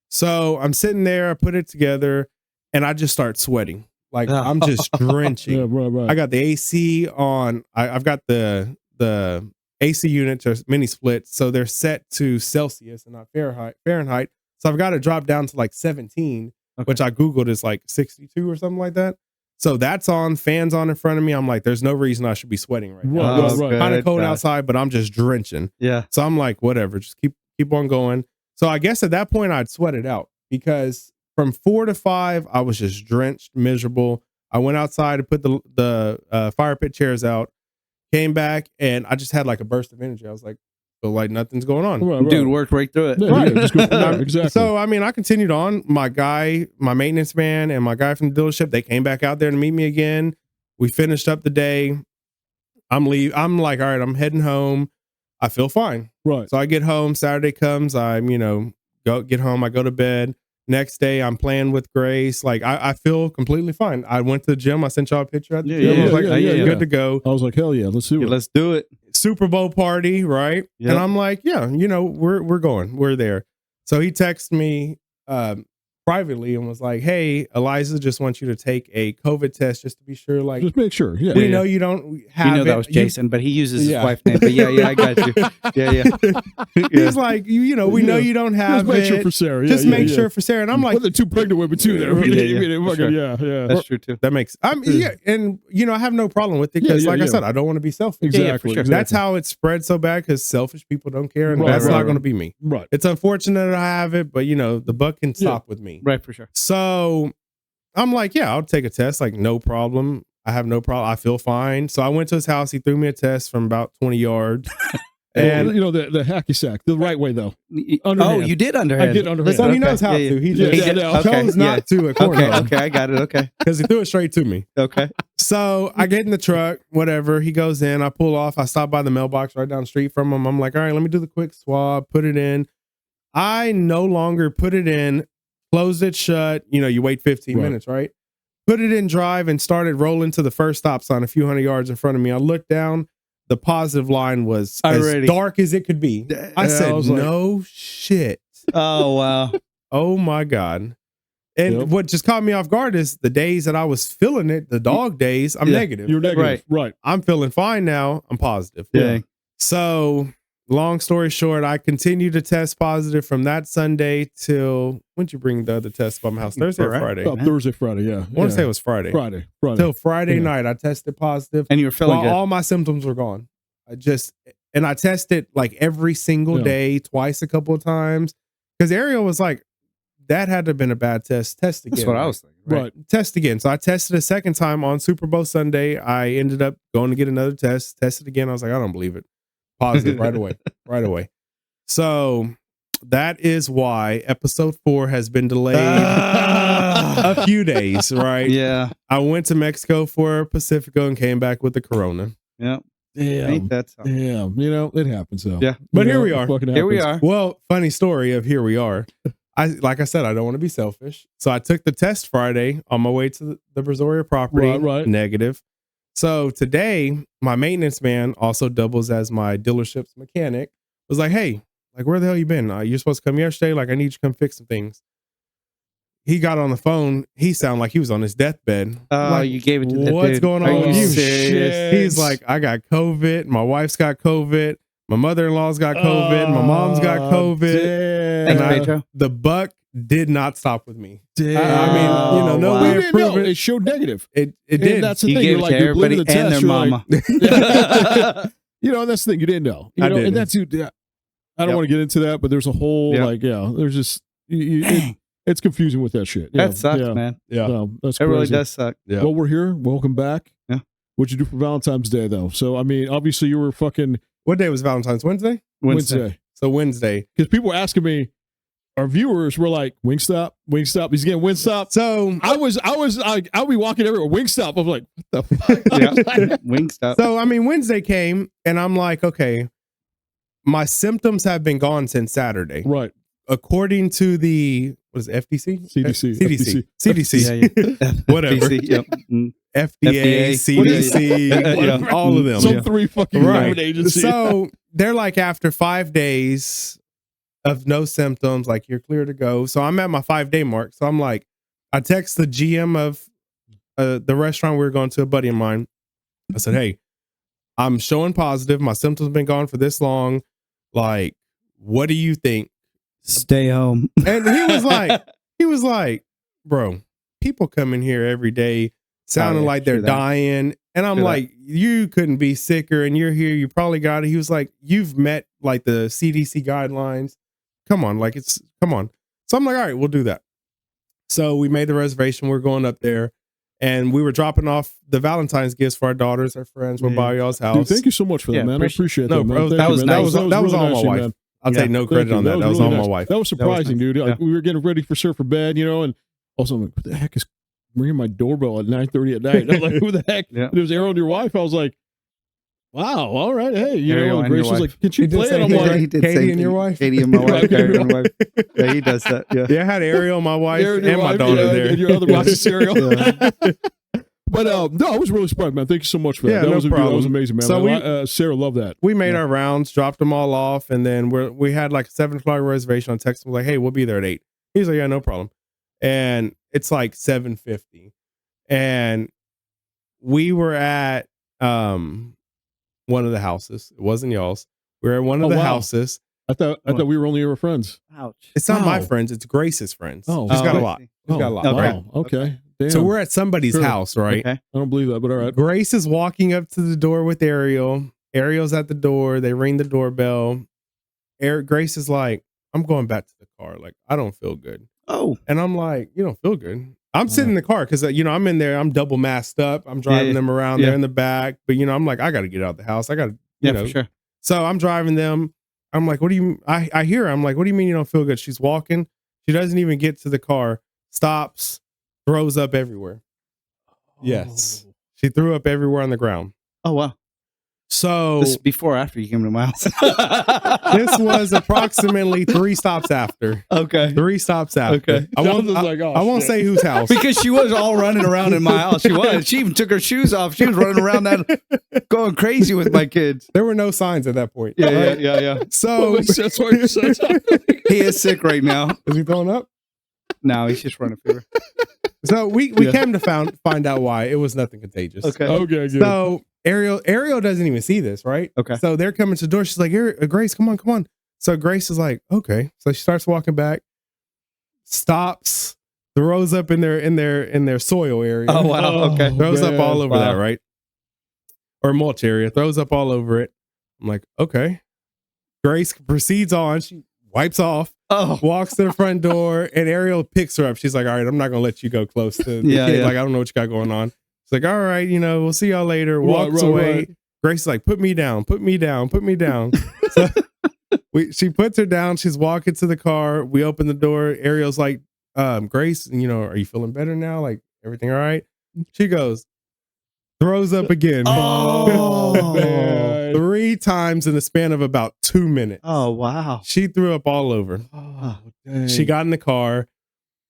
So I'm sitting there, I put it together and I just start sweating. Like I'm just drenching. Yeah, right. I got the AC on. I've got the AC units are mini splits, so they're set to Celsius and not Fahrenheit. So I've got to drop down to like 17, which I Googled is like 62 or something like that. So that's on, fans on in front of me. I'm like, there's no reason I should be sweating right now. It's kind of cold outside, but I'm just drenching. Yeah. So I'm like, whatever, just keep on going. So I guess at that point I'd sweat it out because from 4 to 5, I was just drenched, miserable. I went outside to put the fire pit chairs out, came back, and I just had like a burst of energy. I was like, feel like nothing's going on. Right. Dude worked right through it. Yeah, Right. just go, exactly. So, I mean, I continued on. My maintenance man and my guy from the dealership, they came back out there to meet me again. We finished up the day. I'm like, all right, I'm heading home. I feel fine. Right. So I get home. Saturday comes. I'm, get home. I go to bed. Next day, I'm playing with Grace. Like, I feel completely fine. I went to the gym. I sent y'all a picture at the gym. I was like, good to go. I was like, hell yeah, let's do it. Let's do it. Super Bowl party, right? Yep. And I'm like, yeah, we're going. We're there. So he texted me privately and was like, hey, Eliza just wants you to take a COVID test just to be sure. Like, just make sure. Yeah. we know you don't have You know that was Jason, but he uses his wife's name. But yeah, I got you. Yeah. He's like, we know you don't have Just make it. sure for Sarah. Just make sure for Sarah. And I'm like, well, the two pregnant women too there. Yeah. That's true too. that makes and I have no problem with it because I said, I don't want to be selfish. Exactly. For sure. That's how it spread so bad because selfish people don't care, and that's not going to be me. Right. It's unfortunate that I have it, but the buck can stop with me. Right, for sure. So I'm like, yeah, I'll take a test. Like, no problem. I have no problem. I feel fine. So I went to his house. He threw me a test from about 20 yards. And the hacky sack, the right way though. Oh, you did underhand. I did underhand. So he knows how to. He just chose not to. Okay, I got it. Okay. Because he threw it straight to me. Okay. So I get in the truck, whatever. He goes in. I pull off. I stop by the mailbox right down the street from him. I'm like, all right, let me do the quick swab, put it in. I no longer put it in, closed it shut. You wait 15 minutes, right? Put it in drive and started rolling to the first stop sign a few hundred yards in front of me. I looked down. The positive line was as dark as it could be. I said, no shit. Oh, wow. Oh, my God. And what just caught me off guard is the days that I was feeling it, the dog days, I'm negative. You're negative. Right. I'm feeling fine now. I'm positive. Yeah. So long story short, I continued to test positive from that Sunday till, when'd you bring the other test by my house? Thursday or Friday? Thursday, Friday, yeah. I want to say it was Friday. Friday. Till Friday night, I tested positive. And you were feeling good. All my symptoms were gone. I tested like every single day, twice a couple of times. Because Ariel was like, that had to have been a bad test. Test again. That's what I was thinking. Right. Test again. So I tested a second time on Super Bowl Sunday. I ended up going to get another test. Tested again. I was like, I don't believe it. Positive right away. Right away. So that is why episode 4 has been delayed a few days, right? Yeah. I went to Mexico for Pacifico and came back with the corona. Yeah. Damn. It happens though. Yeah. But here we are. Here we are. Well, funny story of here we are. Like I said, I don't want to be selfish. So I took the test Friday on my way to the Brazoria property. Right. Negative. So today, my maintenance man also doubles as my dealership's mechanic. Was like, hey, like, where the hell you been? You're supposed to come yesterday. Like, I need you to come fix some things. he got on the phone. He sounded like he was on his deathbed. Like, you gave it to the what's dude. going Are on with you? serious? He's like, I got COVID. My wife's got COVID. My mother-in-law's got COVID. My mom's got COVID. Thanks, And Pedro. the buck did not stop with me. I mean, no wow. way We of didn't know. proving It showed negative. It And did. that's the You thing. gave You're it like, to you're believing everybody the and test. their You're mama. like, you know, and that's the thing. You didn't know. You I know, didn't. and that's yeah. I don't Yep. want to get into that, but there's a whole Yep. like, yeah, there's just it's confusing with that shit. That sucks, man. Yeah. So that's It crazy. really does suck. Yeah. Well, we're here. Welcome back. Yeah. What'd you do for Valentine's Day though? So I mean, obviously you were fucking What day was Valentine's? Wednesday? Wednesday. So Wednesday. Because people were asking me, our viewers were like, Wingstop. He's getting Wingstop. So I'll be walking everywhere. Wingstop. I'm like, what the fuck? Yeah. Wingstop. So I mean, Wednesday came, and I'm like, okay, my symptoms have been gone since Saturday, Right. according to the what is it, FTC, CDC. CDC, Yeah. whatever, PC, yep. FDA, FDA. CDC, all of them. Some three fucking Right. government agencies. So they're like, after 5 days of no symptoms, like you're clear to go. So I'm at my 5-day mark. So I'm like, I text the GM of the restaurant we were going to, a buddy of mine. I said, hey, I'm showing positive. My symptoms have been gone for this long. Like, what do you think? Stay home. And he was like, bro, people come in here every day sounding yeah, like they're true that. dying. And I'm True that. like, you couldn't be sicker and you're here. You probably got it. He was like, you've met like the CDC guidelines. Come on. Come on. So I'm like, all right, we'll do that. So we made the reservation. We're going up there and we were dropping off the Valentine's gifts for our daughters, our friends. We're by y'all's house. Dude, thank you so much for that, Yeah, man. I appreciate No, that, man. bro, Thank that you, was man. that was really all nice my of you, wife. man. I'll take no Thank credit you. on that. That was really all my nice. wife. That was surprising, nice. dude. Like, Yeah. we were getting ready for surf for bed, you know, and also I'm like, what the heck is ringing my doorbell at 9:30 at night? I'm like, who the heck? Yeah. There was Arrow and your wife. I was like, wow, all right, hey, you Ariel know. and Grace your was wife. like, can you He did play say it? I'm he like, did. he did Katie same and your thing. wife? Katie and my wife. Katie and my wife. Yeah, he does that. Yeah. Yeah, I had Ariel, my wife, Aaron, and your my wife, daughter yeah, there. and your other box of cereal. Yeah. But no, I was really surprised, man. Thank you so much for that. Yeah, That no was that problem. was amazing, man. So Sarah loved that. We made Yeah. our rounds, dropped them all off, and then we had like a 7 o'clock reservation. On text him like, hey, we'll be there at 8. He's like, yeah, no problem. And it's like 7:50, and we were at one of the houses. It wasn't y'all's. We were at one of the wow. houses. I thought we were only ever friends. Ouch. It's not my Wow. friends. It's Grace's friends. Oh. She's got a I lot. see. She's got a lot. Wow. Right? Okay. Damn. So we're at somebody's Sure. house, right? Okay. I don't believe that, but all right. Grace is walking up to the door with Ariel. Ariel's at the door. They ring the doorbell. Grace is like, I'm going back to the car. Like, I don't feel good. Oh. And I'm like, you don't feel good. I'm sitting in the car because, I'm in there. I'm double masked up. I'm driving Yeah. them around Yeah. there in the back. But, I'm like, I got to get out of the house. I got to, Yeah, for sure. So I'm driving them. I'm like, what do you, I hear her. I'm like, what do you mean you don't feel good? She's walking. She doesn't even get to the car, stops, throws up everywhere. Yes. She threw up everywhere on the ground. Oh, wow. So This is before or after you came to my house. this was approximately 3 stops after. Okay. 3 stops after. Okay. I won't, Jonathan's like, oh, I won't shit. say whose house. Because she was all running around in my house. She was. She even took her shoes off. She was running around that, going crazy with my kids. There were no signs at that point. Yeah. So That's why you said something. He is sick right now. is he throwing up? No, he's just running fever. So we came to find out why it was nothing contagious. Okay. Okay, good. So Ariel doesn't even see this, right? Okay. So they're coming to the door. She's like, Grace, come on. So Grace is like, okay. So she starts walking back, stops, throws up in their soil area. Oh, wow. Okay. Throws up man. all over Wow. that, right? Or mulch area. Throws up all over it. I'm like, okay. Grace proceeds on. She wipes off, Oh. walks to the front door, and Ariel picks her up. She's like, all right, I'm not going to let you go close to the Yeah, kid. yeah. Like, I don't know what you got going on. She's like, all right, we'll see y'all later. Walks Right, away. right. Grace is like, put me down. So she puts her down. She's walking to the car. We open the door. Ariel's like, Grace, are you feeling better now? Like, everything all right? She goes, throws up again. Oh. Man. 3 times in the span of about 2 minutes. Oh, wow. She threw up all over. Oh, dang. She got in the car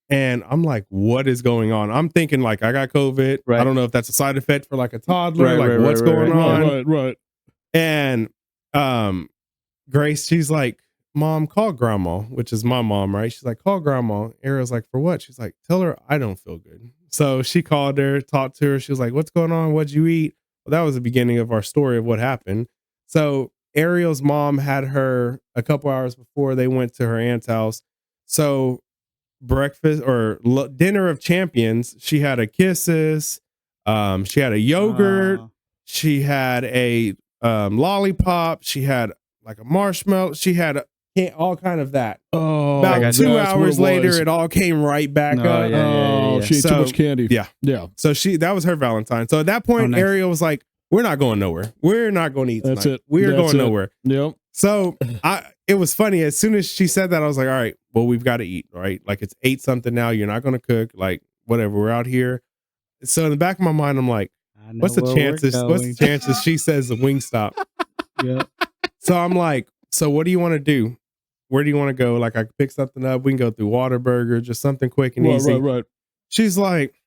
and I'm like, what is going on? I'm thinking like, I got COVID. Right. I don't know if that's a side effect for like a toddler. Right, What's going on? Right. And Grace, she's like, Mom, call grandma, which is my mom, right? She's like, call grandma. Ariel's like, for what? She's like, tell her I don't feel good. So she called her, talked to her. She was like, what's going on? What'd you eat? Well, that was the beginning of our story of what happened. So Ariel's mom had her a couple hours before they went to her aunt's house. So breakfast or dinner of champions, she had a kisses, she had a yogurt, she had a lollipop, she had like a marshmallow, she had all kind of that. Oh, about 2 hours later, it all came right back up. Yeah. She ate too much candy. Yeah. So that was her Valentine. So at that point, nice. Ariel was like, we're not going nowhere. We're not going to eat tonight. That's it. We're going nowhere. Yep. So it was funny. As soon as she said that, I was like, all right, well, we've got to eat, right? Like it's 8 something now. You're not going to cook. Like whatever. We're out here. So in the back of my mind, I'm like, what's the chances? What's the chances she says the Wingstop? Yeah. So I'm like, so what do you want to do? Where do you want to go? Like I could pick something up. We can go through Whataburger, just something quick and easy. Right. She's like,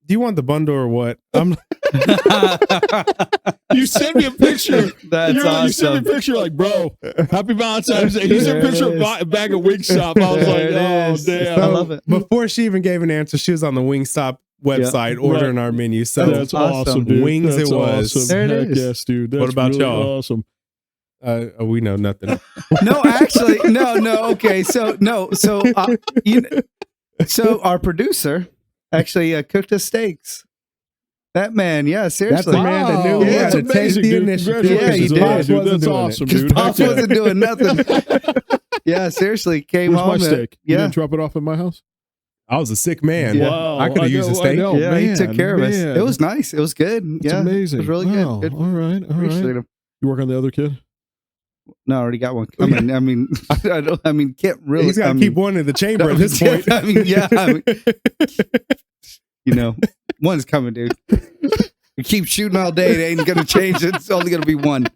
do you want the bundle or what? I'm You sent me a picture. That's awesome. You sent me a picture like, bro, happy Valentine's Day. You sent a picture of a bag of Wingstop. I was like, oh, damn. I love it. Before she even gave an answer, she was on the Wingstop website ordering our menu. So that's awesome, dude. Wings that's it was. Awesome. There it Heck is. yes, dude. That's What about really y'all? Awesome. We know nothing. No, actually, no. Okay, so so our producer actually cooked us steaks. That man, yeah, seriously. That's the man that knew he that's had to take amazing, the dude. initiative. Congratulations. Yeah, he did. Dude, that's doing it. awesome, Because dude. Pops wasn't doing nothing. Yeah, seriously, came Where's home. my steak? You Yeah, didn't drop it off at my house? I was a sick man. Yeah. Wow. I could have used a steak. know, yeah, he man, took care of us. man. It was nice. It was good. It's yeah, amazing. It was really Wow. good. All right. Appreciate him. You work on the other kid? No, I already got one coming. I mean, can't really. He's got to keep one in the chamber at this point. I mean, yeah. One's coming, dude. You keep shooting all day, it ain't gonna change. It's only gonna be one.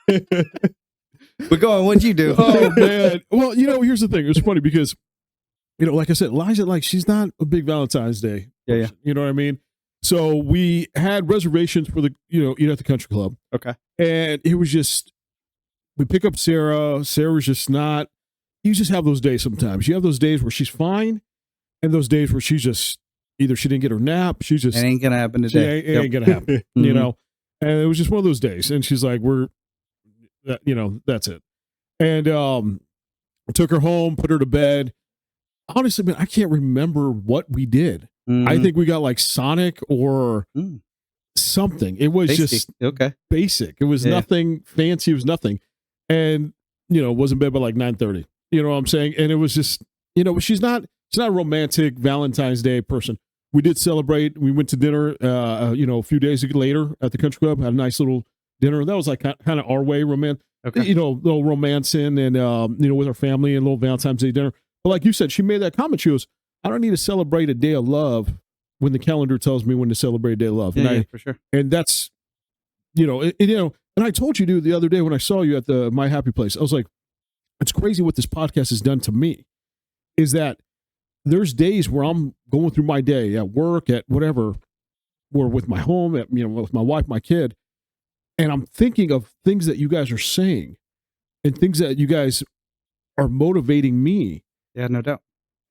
But go on, what'd you do? Oh man. Well, here's the thing. It's funny because, like I said, Liza, like she's not a big Valentine's Day Yeah. person, you know what I mean? So we had reservations for the, eat at the country club. Okay. And it was just, we pick up Sarah. Sarah's just not, you just have those days sometimes. You have those days where she's fine and those days where she's just, either she didn't get her nap, she's just, It ain't gonna happen today. it ain't gonna happen, And it was just one of those days. And she's like, that's it. And I took her home, put her to bed. Honestly, man, I can't remember what we did. I think we got like Sonic or something. It was just basic. It was nothing fancy. It was nothing. And, was in bed by like 9:30. You know what I'm saying? And it was just, she's not a romantic Valentine's Day person. We did celebrate. We went to dinner, a few days later at the country club, had a nice little dinner. That was like kind of our way, little romancing and, with our family and a little Valentine's Day dinner. But like you said, she made that comment. She goes, I don't need to celebrate a day of love when the calendar tells me when to celebrate a day of love. Yeah, for sure. And that's, and I told you, dude, the other day when I saw you at the My Happy Place, I was like, it's crazy what this podcast has done to me is that there's days where I'm going through my day at work, at whatever, or with my home, with my wife, my kid, and I'm thinking of things that you guys are saying and things that you guys are motivating me. Yeah, no doubt.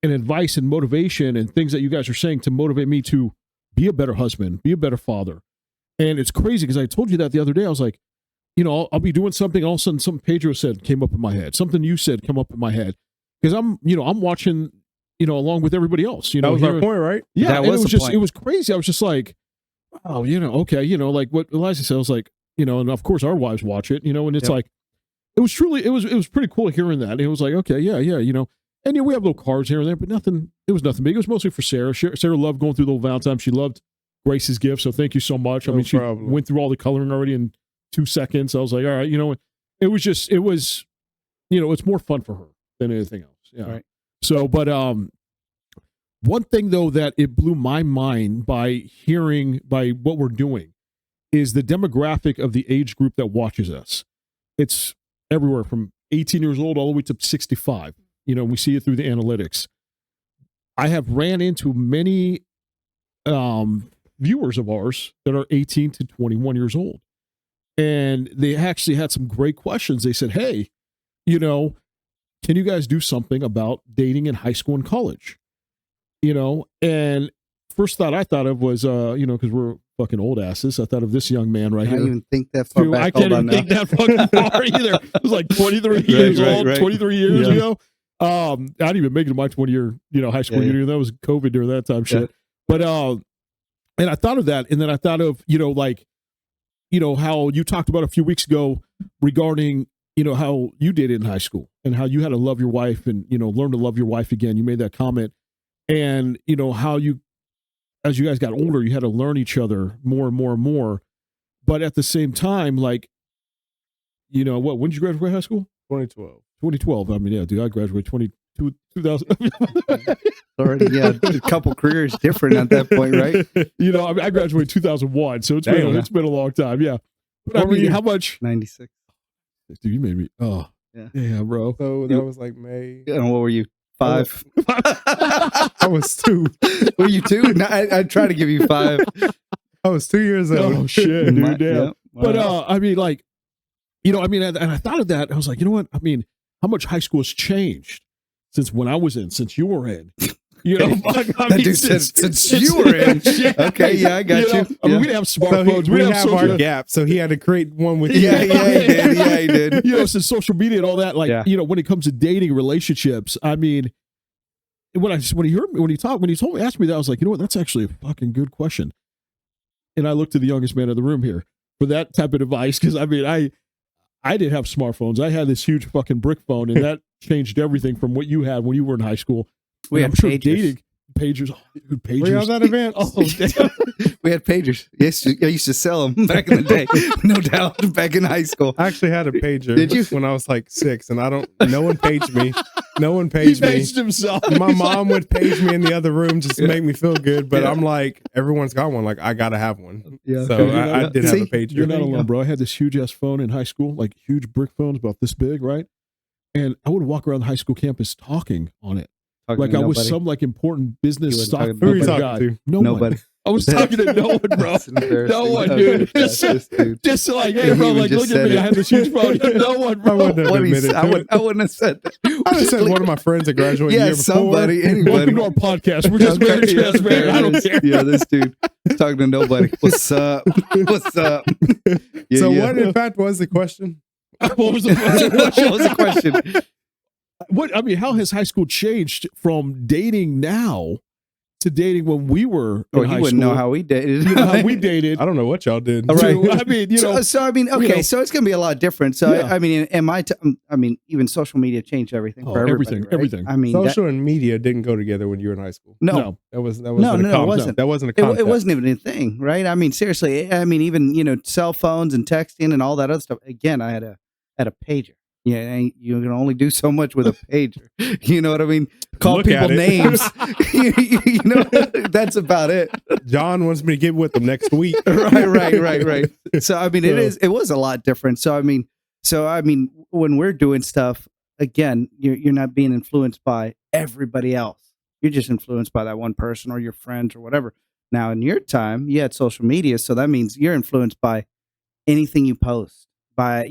And advice and motivation and things that you guys are saying to motivate me to be a better husband, be a better father. And it's crazy because I told you that the other day. I was like, I'll be doing something. All of a sudden, something Pedro said came up in my head. Something you said come up in my head because I'm watching, along with everybody else. That was our point, right? Yeah, that was the point. It was crazy. I was just like, oh, okay, like what Eliza said. I was like, and of course our wives watch it, and it's like, it was pretty cool hearing that. And it was like, okay, yeah, and we have little cards here and there, but nothing. It was nothing big. It was mostly for Sarah. Sarah loved going through the Valentine. She loved Grace's gift, so thank you so much. I mean, she went through all the coloring already in 2 seconds. I was like, all right, it was it's more fun for her than anything else. Yeah. Right. So, but one thing though that it blew my mind by what we're doing is the demographic of the age group that watches us. It's everywhere from 18 years old all the way to 65. We see it through the analytics. I have ran into many viewers of ours that are 18 to 21 years old. And they actually had some great questions. They said, hey, can you guys do something about dating in high school and college? And first thought I thought of was, because we're fucking old asses. I thought of this young man right I here. didn't even think that far back. I can't even think that fucking far either. It was like 23 years old, 23 years ago. I didn't even make it to my 20-year, high school year. That was COVID during that time shit. But, and I thought of that. And then I thought of, how you talked about a few weeks ago regarding, how you did it in high school and how you had to love your wife and, learn to love your wife again. You made that comment. And, how you, as you guys got older, you had to learn each other more and more and more. But at the same time, like, when did you graduate high school? 2012. 2012. I mean, yeah, dude, I graduated 2000. Already, a couple careers different at that point, right? I graduated 2001, so it's been a long time. Yeah. But I mean, how much? 96. Dude, you made me. Oh, yeah, bro. So that was like May. And what were you? 5? I was 2. Were you 2? No, I try to give you 5. I was 2 years old. Oh shit, dude, damn. Yeah. But I mean, like, and I thought of that. I was like, you know what? I mean, how much high school has changed since when I was in, since you were in. That dude said, since you were in. Okay, yeah, I got you. I mean, we didn't have smartphones. So we have our gap, so he had to create one with Yeah, he did. Since social media and all that, like, when it comes to dating relationships, I mean, when he told me, asked me that, I was like, you know what? That's actually a fucking good question. And I looked to the youngest man in the room here for that type of advice, because I mean, I didn't have smartphones. I had this huge fucking brick phone, and that changed everything from what you had when you were in high school. We had pagers. Dating pagers. Dude, pagers. Were you on that event? Oh, damn. We had pagers. Yes, I used to sell them back in the day. No doubt, back in high school. I actually had a pager. Did you? When I was like 6, and no one paged me. No one paged me. He paged himself. My mom would page me in the other room just to make me feel good, but I'm like, everyone's got one. Like, I gotta have one. Yeah. So I did have a pager. You're not alone, bro. I had this huge ass phone in high school, like huge brick phones about this big, right? And I would walk around the high school campus talking on it. Like I was some like important business stock. Who are you talking to? Nobody. I was talking to no one, bro. No one, dude. Just like, hey, bro, like, look at me. I had this huge phone. No one, bro. I wouldn't have said that. I would have said one of my friends that graduated the year before. Somebody, anybody. Welcome to our podcast. We're just very transparent. I don't care. Yeah, this dude talking to nobody. What's up? What's up? What, in fact, was the question? What was the question? How has high school changed from dating now to dating when we were in high school? You wouldn't know how we dated. You know how we dated. I don't know what y'all did. All right. I mean, so it's going to be a lot different. So, I mean, even social media changed everything for everybody. Everything. I mean, social and media didn't go together when you were in high school. No. That wasn't it wasn't. That wasn't a concept. It wasn't even a thing, right? I mean, seriously. I mean, even, cell phones and texting and all that other stuff. Again, I had a pager. Yeah, you can only do so much with a pager. You know what I mean? Call people names. That's about it. John wants me to get with them next week. Right. So I mean, it was a lot different. So I mean, when we're doing stuff, again, you're not being influenced by everybody else. You're just influenced by that one person or your friends or whatever. Now, in your time, you had social media, so that means you're influenced by anything you post. By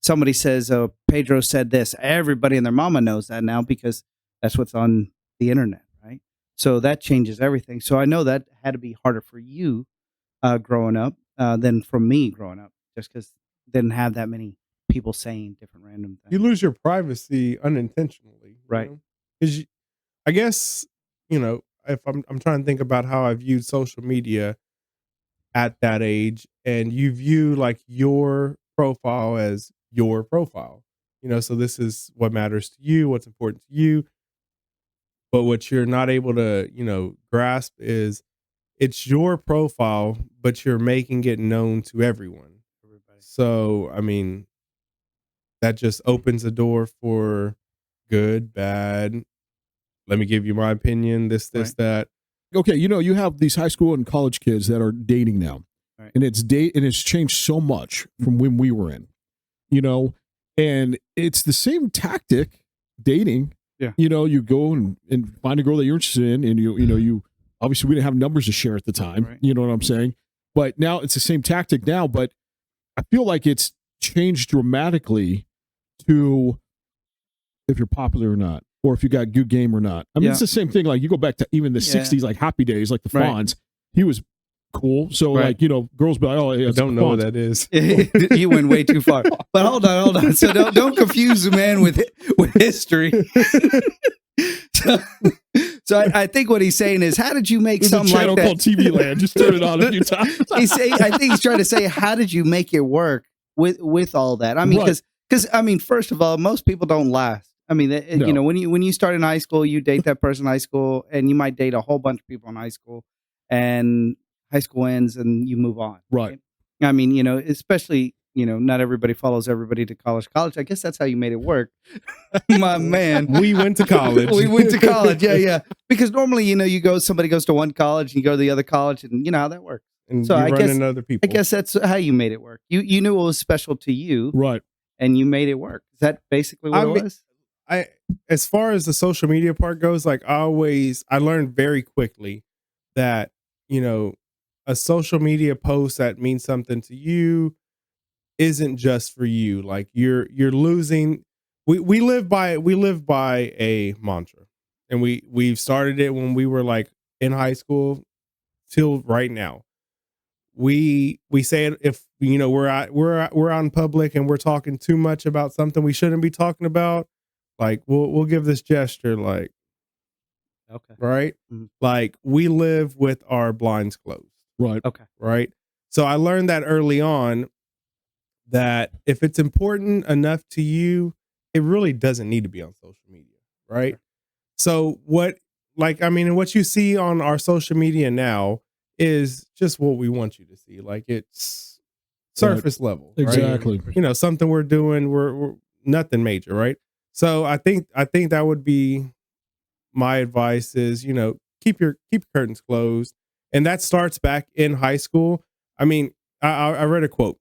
somebody says, "Oh, Pedro said this." Everybody and their mama knows that now because that's what's on the internet, right? So that changes everything. So I know that had to be harder for you growing up than for me growing up, just because didn't have that many people saying different random things. You lose your privacy unintentionally, right? Because I guess if I'm trying to think about how I viewed social media at that age, and you view like your profile as your profile, so this is what matters to you, what's important to you. But what you're not able to, grasp is it's your profile, but you're making it known to everyone. So, I mean, that just opens the door for good, bad. Let me give you my opinion, this, that. Okay, you have these high school and college kids that are dating now. Right. And it's changed so much from when we were in. And it's the same tactic, dating. Yeah. You go and find a girl that you're interested in, and you obviously we didn't have numbers to share at the time. Right. You know what I'm saying? But now it's the same tactic now, but I feel like it's changed dramatically to if you're popular or not, or if you got good game or not. I mean, it's the same thing. Like you go back to even the 60s, like Happy Days, like the Fonz. He was cool. So like, you know, girls be like, oh, I don't know what that is. You went way too far. But hold on. So don't confuse the man with history. So I think what he's saying is, how did you make something like that? There's a channel called TV Land. Just turn it on a few times. I think he's trying to say, how did you make it work with all that? I mean, because I mean, first of all, most people don't last. I mean, you know, when you start in high school, you date that person in high school, and you might date a whole bunch of people in high school, and high school ends, and you move on. Right. I mean, you know, especially, you know, not everybody follows everybody to college. I guess that's how you made it work. My man. We went to college. We went to college. Yeah. Because normally, you know, somebody goes to one college and you go to the other college, and you know how that works. And so I guess other people. I guess that's how you made it work. You knew it was special to you. Right. And you made it work. Is that basically what it was? As far as the social media part goes, like I learned very quickly that, you know, a social media post that means something to you isn't just for you. Like you're losing. We live by a mantra, and we've started it when we were like in high school till right now. We say it if, you know, we're out in public and we're talking too much about something we shouldn't be talking about. Like we'll give this gesture, like, okay, right, like we live with our blinds closed. Right. Okay. Right. So I learned that early on, that if it's important enough to you, it really doesn't need to be on social media. Right. So what you see on our social media now is just what we want you to see. Like it's surface level. Right? Exactly. You know, something we're doing, we're nothing major. Right. So I think that would be my advice is, you know, keep your curtains closed. And that starts back in high school. I mean, I read a quote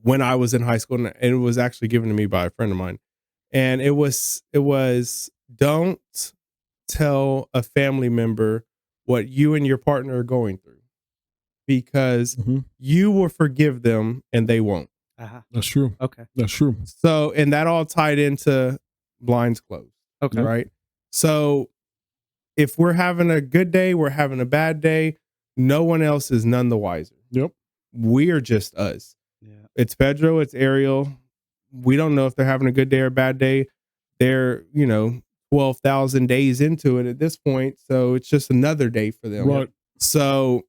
when I was in high school, and it was actually given to me by a friend of mine. And it was don't tell a family member what you and your partner are going through, because you will forgive them and they won't. That's true. Okay. That's true. So, and that all tied into blinds closed. Okay. Right. So if we're having a good day, we're having a bad day, no one else is none the wiser. Yep. We're just us. Yeah. It's Pedro, it's Ariel. We don't know if they're having a good day or a bad day. They're, you know, 12,000 days into it at this point. So it's just another day for them. Right. So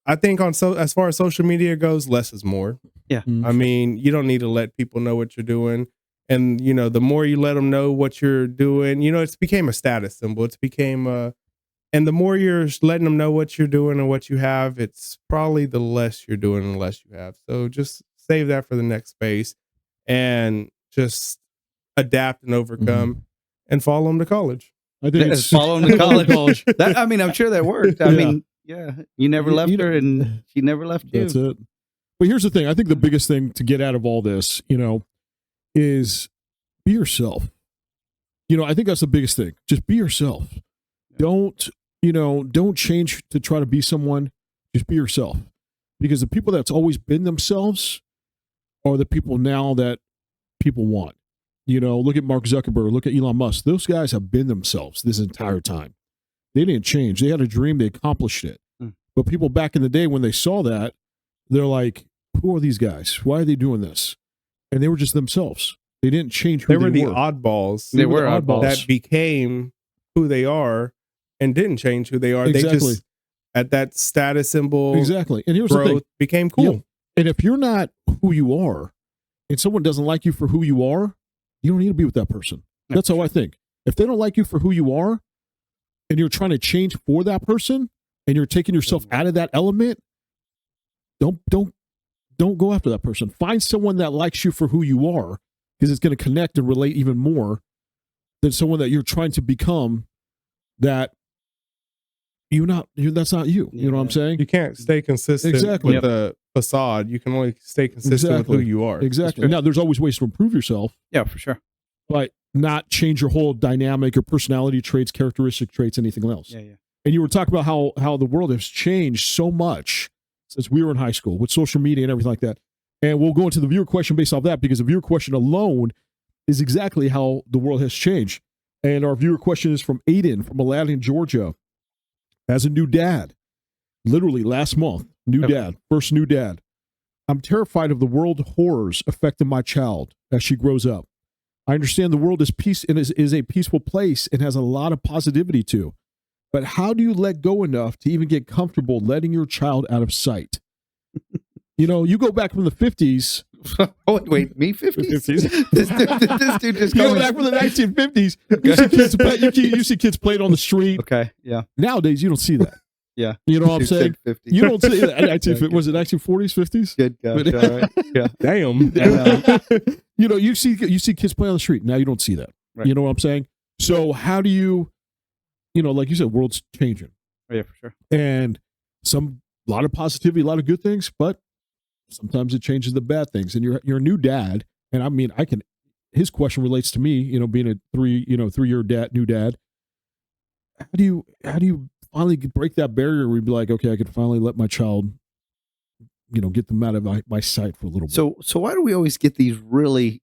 I think as far as social media goes, less is more. Yeah. I mean, you don't need to let people know what you're doing. And, you know, the more you let them know what you're doing, you know, it's became a status symbol. It's became and the more you're letting them know what you're doing and what you have, it's probably the less you're doing and the less you have. So just save that for the next space and just adapt and overcome and follow them to college. I think it's follow them to college. That, I mean, I'm sure that worked. I mean, yeah, you never left her and she never left you. That's it. But here's the thing. I think the biggest thing to get out of all this, you know, is be yourself. You know, I think that's the biggest thing. Just be yourself. Don't change to try to be someone. Just be yourself. Because the people that's always been themselves are the people now that people want. You know, look at Mark Zuckerberg, look at Elon Musk. Those guys have been themselves this entire time. They didn't change. They had a dream, they accomplished it. But people back in the day, when they saw that, they're like, who are these guys? Why are they doing this? And they were just themselves. They didn't change who they were. They were the oddballs. They were oddballs that became who they are and didn't change who they are. Exactly. They just, at that status symbol, exactly. And here's growth, the thing. became cool. Yep. And if you're not who you are and someone doesn't like you for who you are, you don't need to be with that person. That's how I think. If they don't like you for who you are and you're trying to change for that person and you're taking yourself out of that element, don't go after that person. Find someone that likes you for who you are, because it's going to connect and relate even more than someone that you're trying to become that that's not you. You know what I'm saying? You can't stay consistent with the facade. You can only stay consistent with who you are. Exactly. Now, there's always ways to improve yourself. Yeah, for sure. But not change your whole dynamic or personality traits, characteristic traits, anything else. Yeah, yeah. And you were talking about how the world has changed so much since we were in high school with social media and everything like that. And we'll go into the viewer question based off that, because the viewer question alone is exactly how the world has changed. And our viewer question is from Aiden from Aladdin, Georgia. As a new dad, literally last month, new dad, first new dad. I'm terrified of the world horrors affecting my child as she grows up. I understand the world is peace and is a peaceful place and has a lot of positivity too. But how do you let go enough to even get comfortable letting your child out of sight? You know, you go back from the 50s. Oh, wait, me 50s? this dude just You go back from the 1950s. You see kids playing on the street. Okay, yeah. Nowadays, you don't see that. Yeah. You know what I'm saying? 50. You don't see that. Was it 1940s, 50s? Good gosh, all right. Yeah. Damn. You know, you see kids play on the street. Now you don't see that. Right. You know what I'm saying? So how do you know, like you said, world's changing. Oh, yeah, for sure. And a lot of positivity, a lot of good things, but sometimes it changes the bad things. And you're a new dad, and I mean, his question relates to me, you know, being a 3-year new dad. How do you finally break that barrier where you'd be like, okay, I can finally let my child, you know, get them out of my sight for a little bit. So why do we always get these really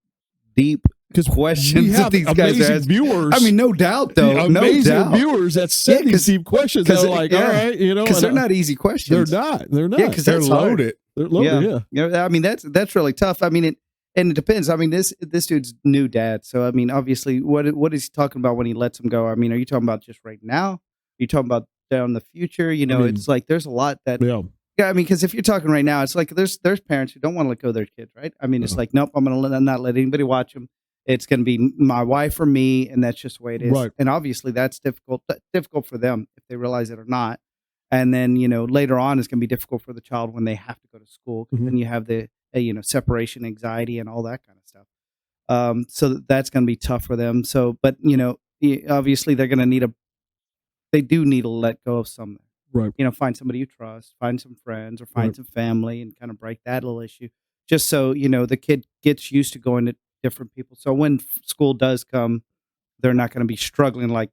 deep questions we have that these guys are asking? viewers. I mean, no doubt, though. Amazing No doubt. viewers that send these deep questions. They're like, all right, you know, because they're not easy questions. They're not. Yeah, because They're that's loaded. They're loaded. Yeah. I mean, that's really tough. I mean, it depends. I mean, this dude's new dad. So I mean, obviously, what is he talking about when he lets him go? I mean, are you talking about just right now? Are you talking about down the future? You know, it's like there's a lot that. Yeah. Yeah, I mean, because if you're talking right now, it's like there's parents who don't want to let go of their kids, right? I mean, it's like, nope, I'm going to not let anybody watch them. It's going to be my wife or me, and that's just the way it is. Right. And obviously, that's difficult for them if they realize it or not. And then, you know, later on, it's going to be difficult for the child when they have to go to school. Because then you have the separation anxiety and all that kind of stuff. So that's going to be tough for them. So, but you know, obviously, they're going to they do need to let go of something. Right. You know, find somebody you trust, find some friends, or find some family, and kind of break that little issue. Just so you know, the kid gets used to going to different people. So when school does come, they're not going to be struggling like,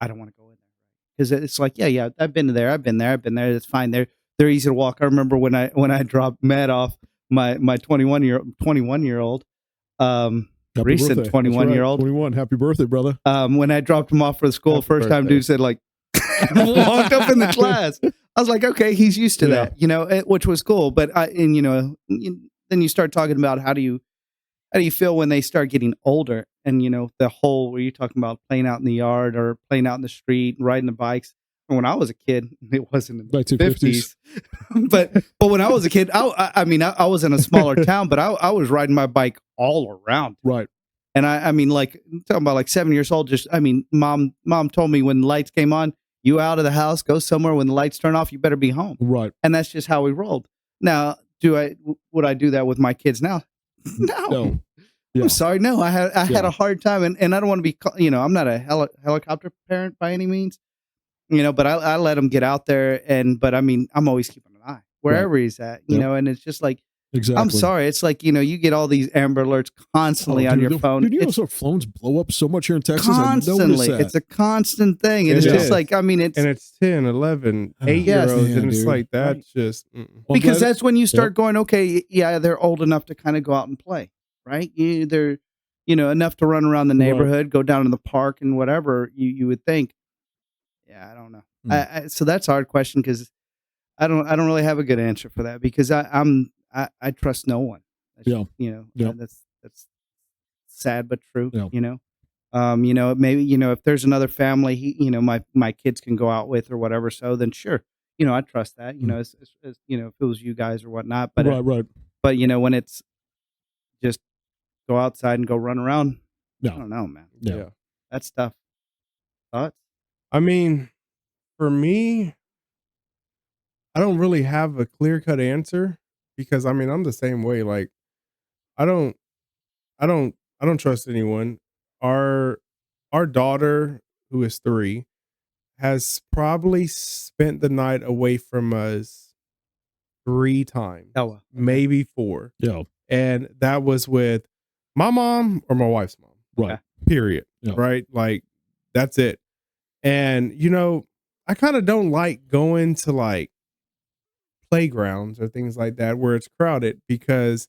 I don't want to go in there, because it's like, yeah, I've been there. It's fine. They're easy to walk. I remember when I dropped Matt off, my 21-year-old, recent birthday. 21-year-old, 21. Happy birthday, brother. when I dropped him off for the school, Happy first time, birthday. dude said like, walked up in the class. I was like, okay, he's used to that, you know, which was cool. But then you start talking about how do you feel when they start getting older, and you know, the whole where you're talking about playing out in the yard or playing out in the street, riding the bikes. And when I was a kid, it wasn't in the 1950s. 50s, but when I was a kid, I mean, I was in a smaller town, but I was riding my bike all around. Right. And I mean, like, I'm talking about like 7 years old. Just, I mean, mom told me when the lights came on, you out of the house, go somewhere. When the lights turn off, you better be home. Right. And that's just how we rolled. Now, would I do that with my kids now? No. Yeah. I'm sorry. No, I had a hard time, and I don't want to be, you know, I'm not a helicopter parent by any means, you know, but I let him get out there, but I mean, I'm always keeping an eye wherever he's at, you know, and it's just like, Exactly. I'm sorry. It's like, you know, you get all these Amber Alerts constantly on your phone. Dude, you know, so phones blow up so much here in Texas. Constantly. It's a constant thing. And it's just like, I mean, and it's 10, 11, 8-year-olds, Yes. and it's dude. like that's just because that's when you start going, okay, yeah, they're old enough to kind of go out and play, right? They're, you know, enough to run around the neighborhood, go down to the park and whatever you would think. Yeah, I don't know. So that's a hard question because I don't really have a good answer for that because I trust no one. You know, that's sad but true. You know, maybe, you know, if there's another family, you know, my kids can go out with or whatever. So then sure, you know, I trust that. You know, as you know, if it was you guys or whatnot. But right. But you know, when it's just go outside and go run around, No. I don't know, man. Yeah. That's tough. Thoughts? I mean, for me, I don't really have a clear-cut answer because I mean, I'm the same way. Like, I don't trust anyone. Our daughter, who is 3, has probably spent the night away from us 3 times. Oh, well. Maybe 4. Yeah. And that was with my mom or my wife's mom. Right. Period. Yeah. Right. Like, that's it. And, you know, I kind of don't like going to like playgrounds or things like that where it's crowded because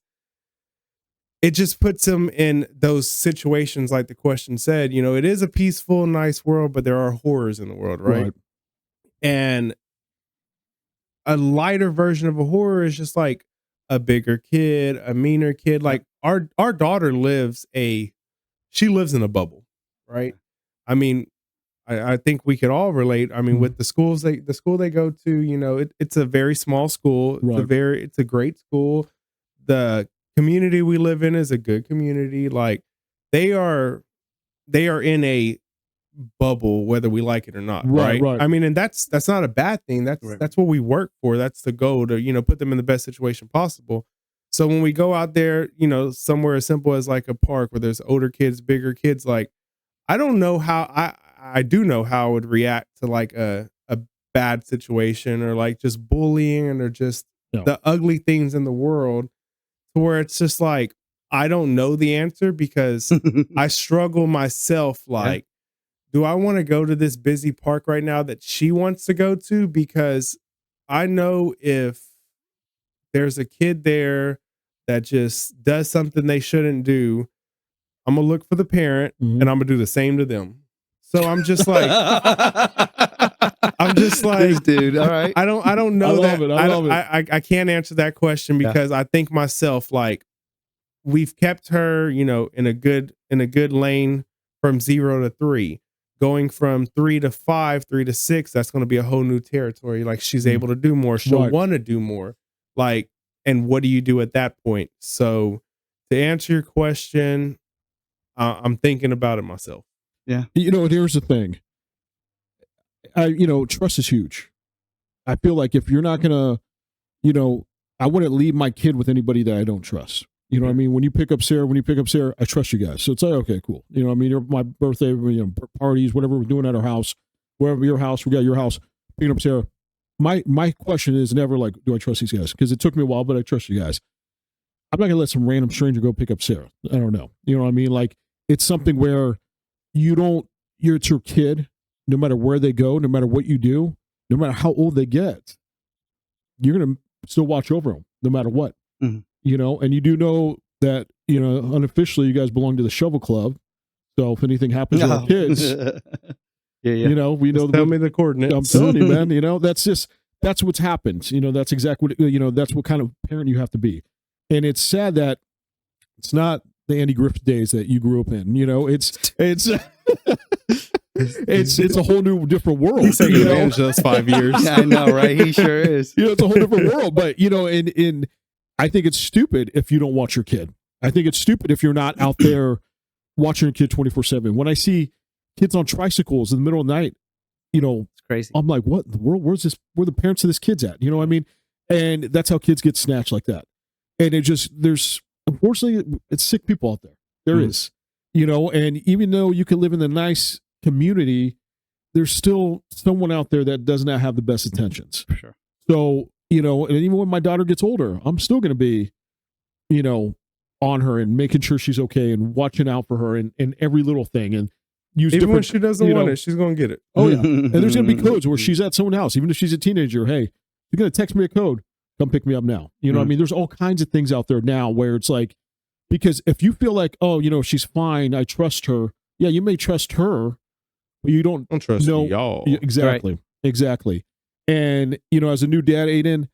it just puts them in those situations, like the question said. It is a peaceful, nice world, but there are horrors in the world, right? And a lighter version of a horror is just like a bigger kid, a meaner kid. Like our daughter lives in a bubble, right? I mean, I think we could all relate. I mean, with the school they go to, it's a very small school. It's a great school. The community we live in is a good community. Like they are in a bubble, whether we like it or not. Right. I mean, and that's not a bad thing. That's what we work for. That's the goal to, put them in the best situation possible. So when we go out there, somewhere as simple as like a park where there's older kids, bigger kids, like I don't know how I do know how I would react to like a bad situation or like just bullying or just the ugly things in the world, to where it's just like, I don't know the answer because I struggle myself. Like, do I want to go to this busy park right now that she wants to go to? Because I know if there's a kid there that just does something they shouldn't do, I'm going to look for the parent and I'm going to do the same to them. So I'm just like, this dude. All right. I don't know I love it. I can't answer that question because I think myself, like, we've kept her, in a good lane from 0 to 3. Going from 3 to 5, 3 to 6, that's going to be a whole new territory. Like, she's able to do more. She'll want to do more. Like, and what do you do at that point? So to answer your question, I'm thinking about it myself. Yeah. Here's the thing. Trust is huge. I feel like if you're not going to, I wouldn't leave my kid with anybody that I don't trust. You know what I mean? When you pick up Sarah, I trust you guys. So it's like, okay, cool. You know what I mean? You're my birthday, parties, whatever we're doing at our house, wherever your house, we got your house, picking up Sarah. My question is never like, do I trust these guys? Because it took me a while, but I trust you guys. I'm not going to let some random stranger go pick up Sarah. I don't know. You know what I mean? Like, it's something where it's your kid, no matter where they go, no matter what you do, no matter how old they get, you're going to still watch over them no matter what. And you do know that, unofficially you guys belong to the Shovel Club. So if anything happens to our kids, we know. Tell me the coordinates. I'm telling you, man, that's what's happened. That's exactly what, that's what kind of parent you have to be. And it's sad that it's not the Andy Griffith days that you grew up in. It's a whole new different world. He's taking advantage of those 5 years. Yeah, I know, right? He sure is. It's a whole different world. But in I think it's stupid if you don't watch your kid. I think it's stupid if you're not out there watching your kid 24/7. When I see kids on tricycles in the middle of the night, it's crazy. I'm like, what in the world? Where the parents of this kid's at? You know what I mean? And that's how kids get snatched like that. And unfortunately, it's sick people out there. There is, and even though you can live in a nice community, there's still someone out there that does not have the best intentions. For sure. So, and even when my daughter gets older, I'm still going to be, on her and making sure she's okay and watching out for her and every little thing. And even when she doesn't want it, she's going to get it. Oh, yeah. And there's going to be codes where she's at someone's house, even if she's a teenager. Hey, you're going to text me a code. Come pick me up now. You know what I mean? There's all kinds of things out there now where it's like, because if you feel like, oh, she's fine, I trust her. Yeah, you may trust her, but you don't trust y'all. Exactly. Right. Exactly. And, as a new dad, Aiden,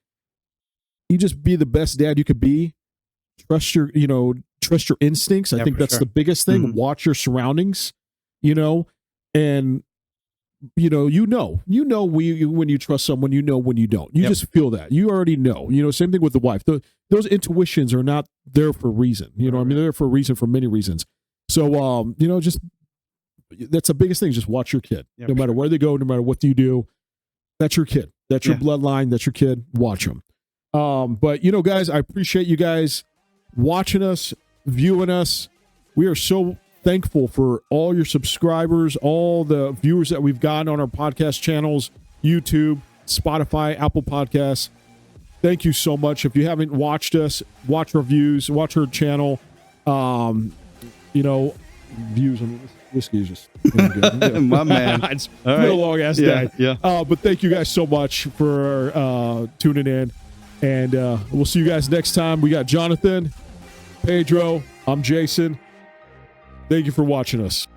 you just be the best dad you could be. Trust your instincts. I think that's the biggest thing. Watch your surroundings, and when you trust someone, when you don't. You just feel that. You already know. Same thing with the wife. Those intuitions are not there for a reason. I mean, they're there for a reason, for many reasons. So, just that's the biggest thing. Just watch your kid. No matter where they go, no matter what you do. That's your kid. That's your bloodline. That's your kid. Watch them. But guys, I appreciate you guys watching us, viewing us. We are so thankful for all your subscribers, all the viewers that we've gotten on our podcast channels, YouTube, Spotify, Apple Podcasts. Thank you so much. If you haven't watched us, watch our views, watch our channel. Views. I mean, this whiskey is just good. My man. It's been a long ass day. Yeah. But thank you guys so much for tuning in. And we'll see you guys next time. We got Jonathan, Pedro. I'm Jason. Thank you for watching us.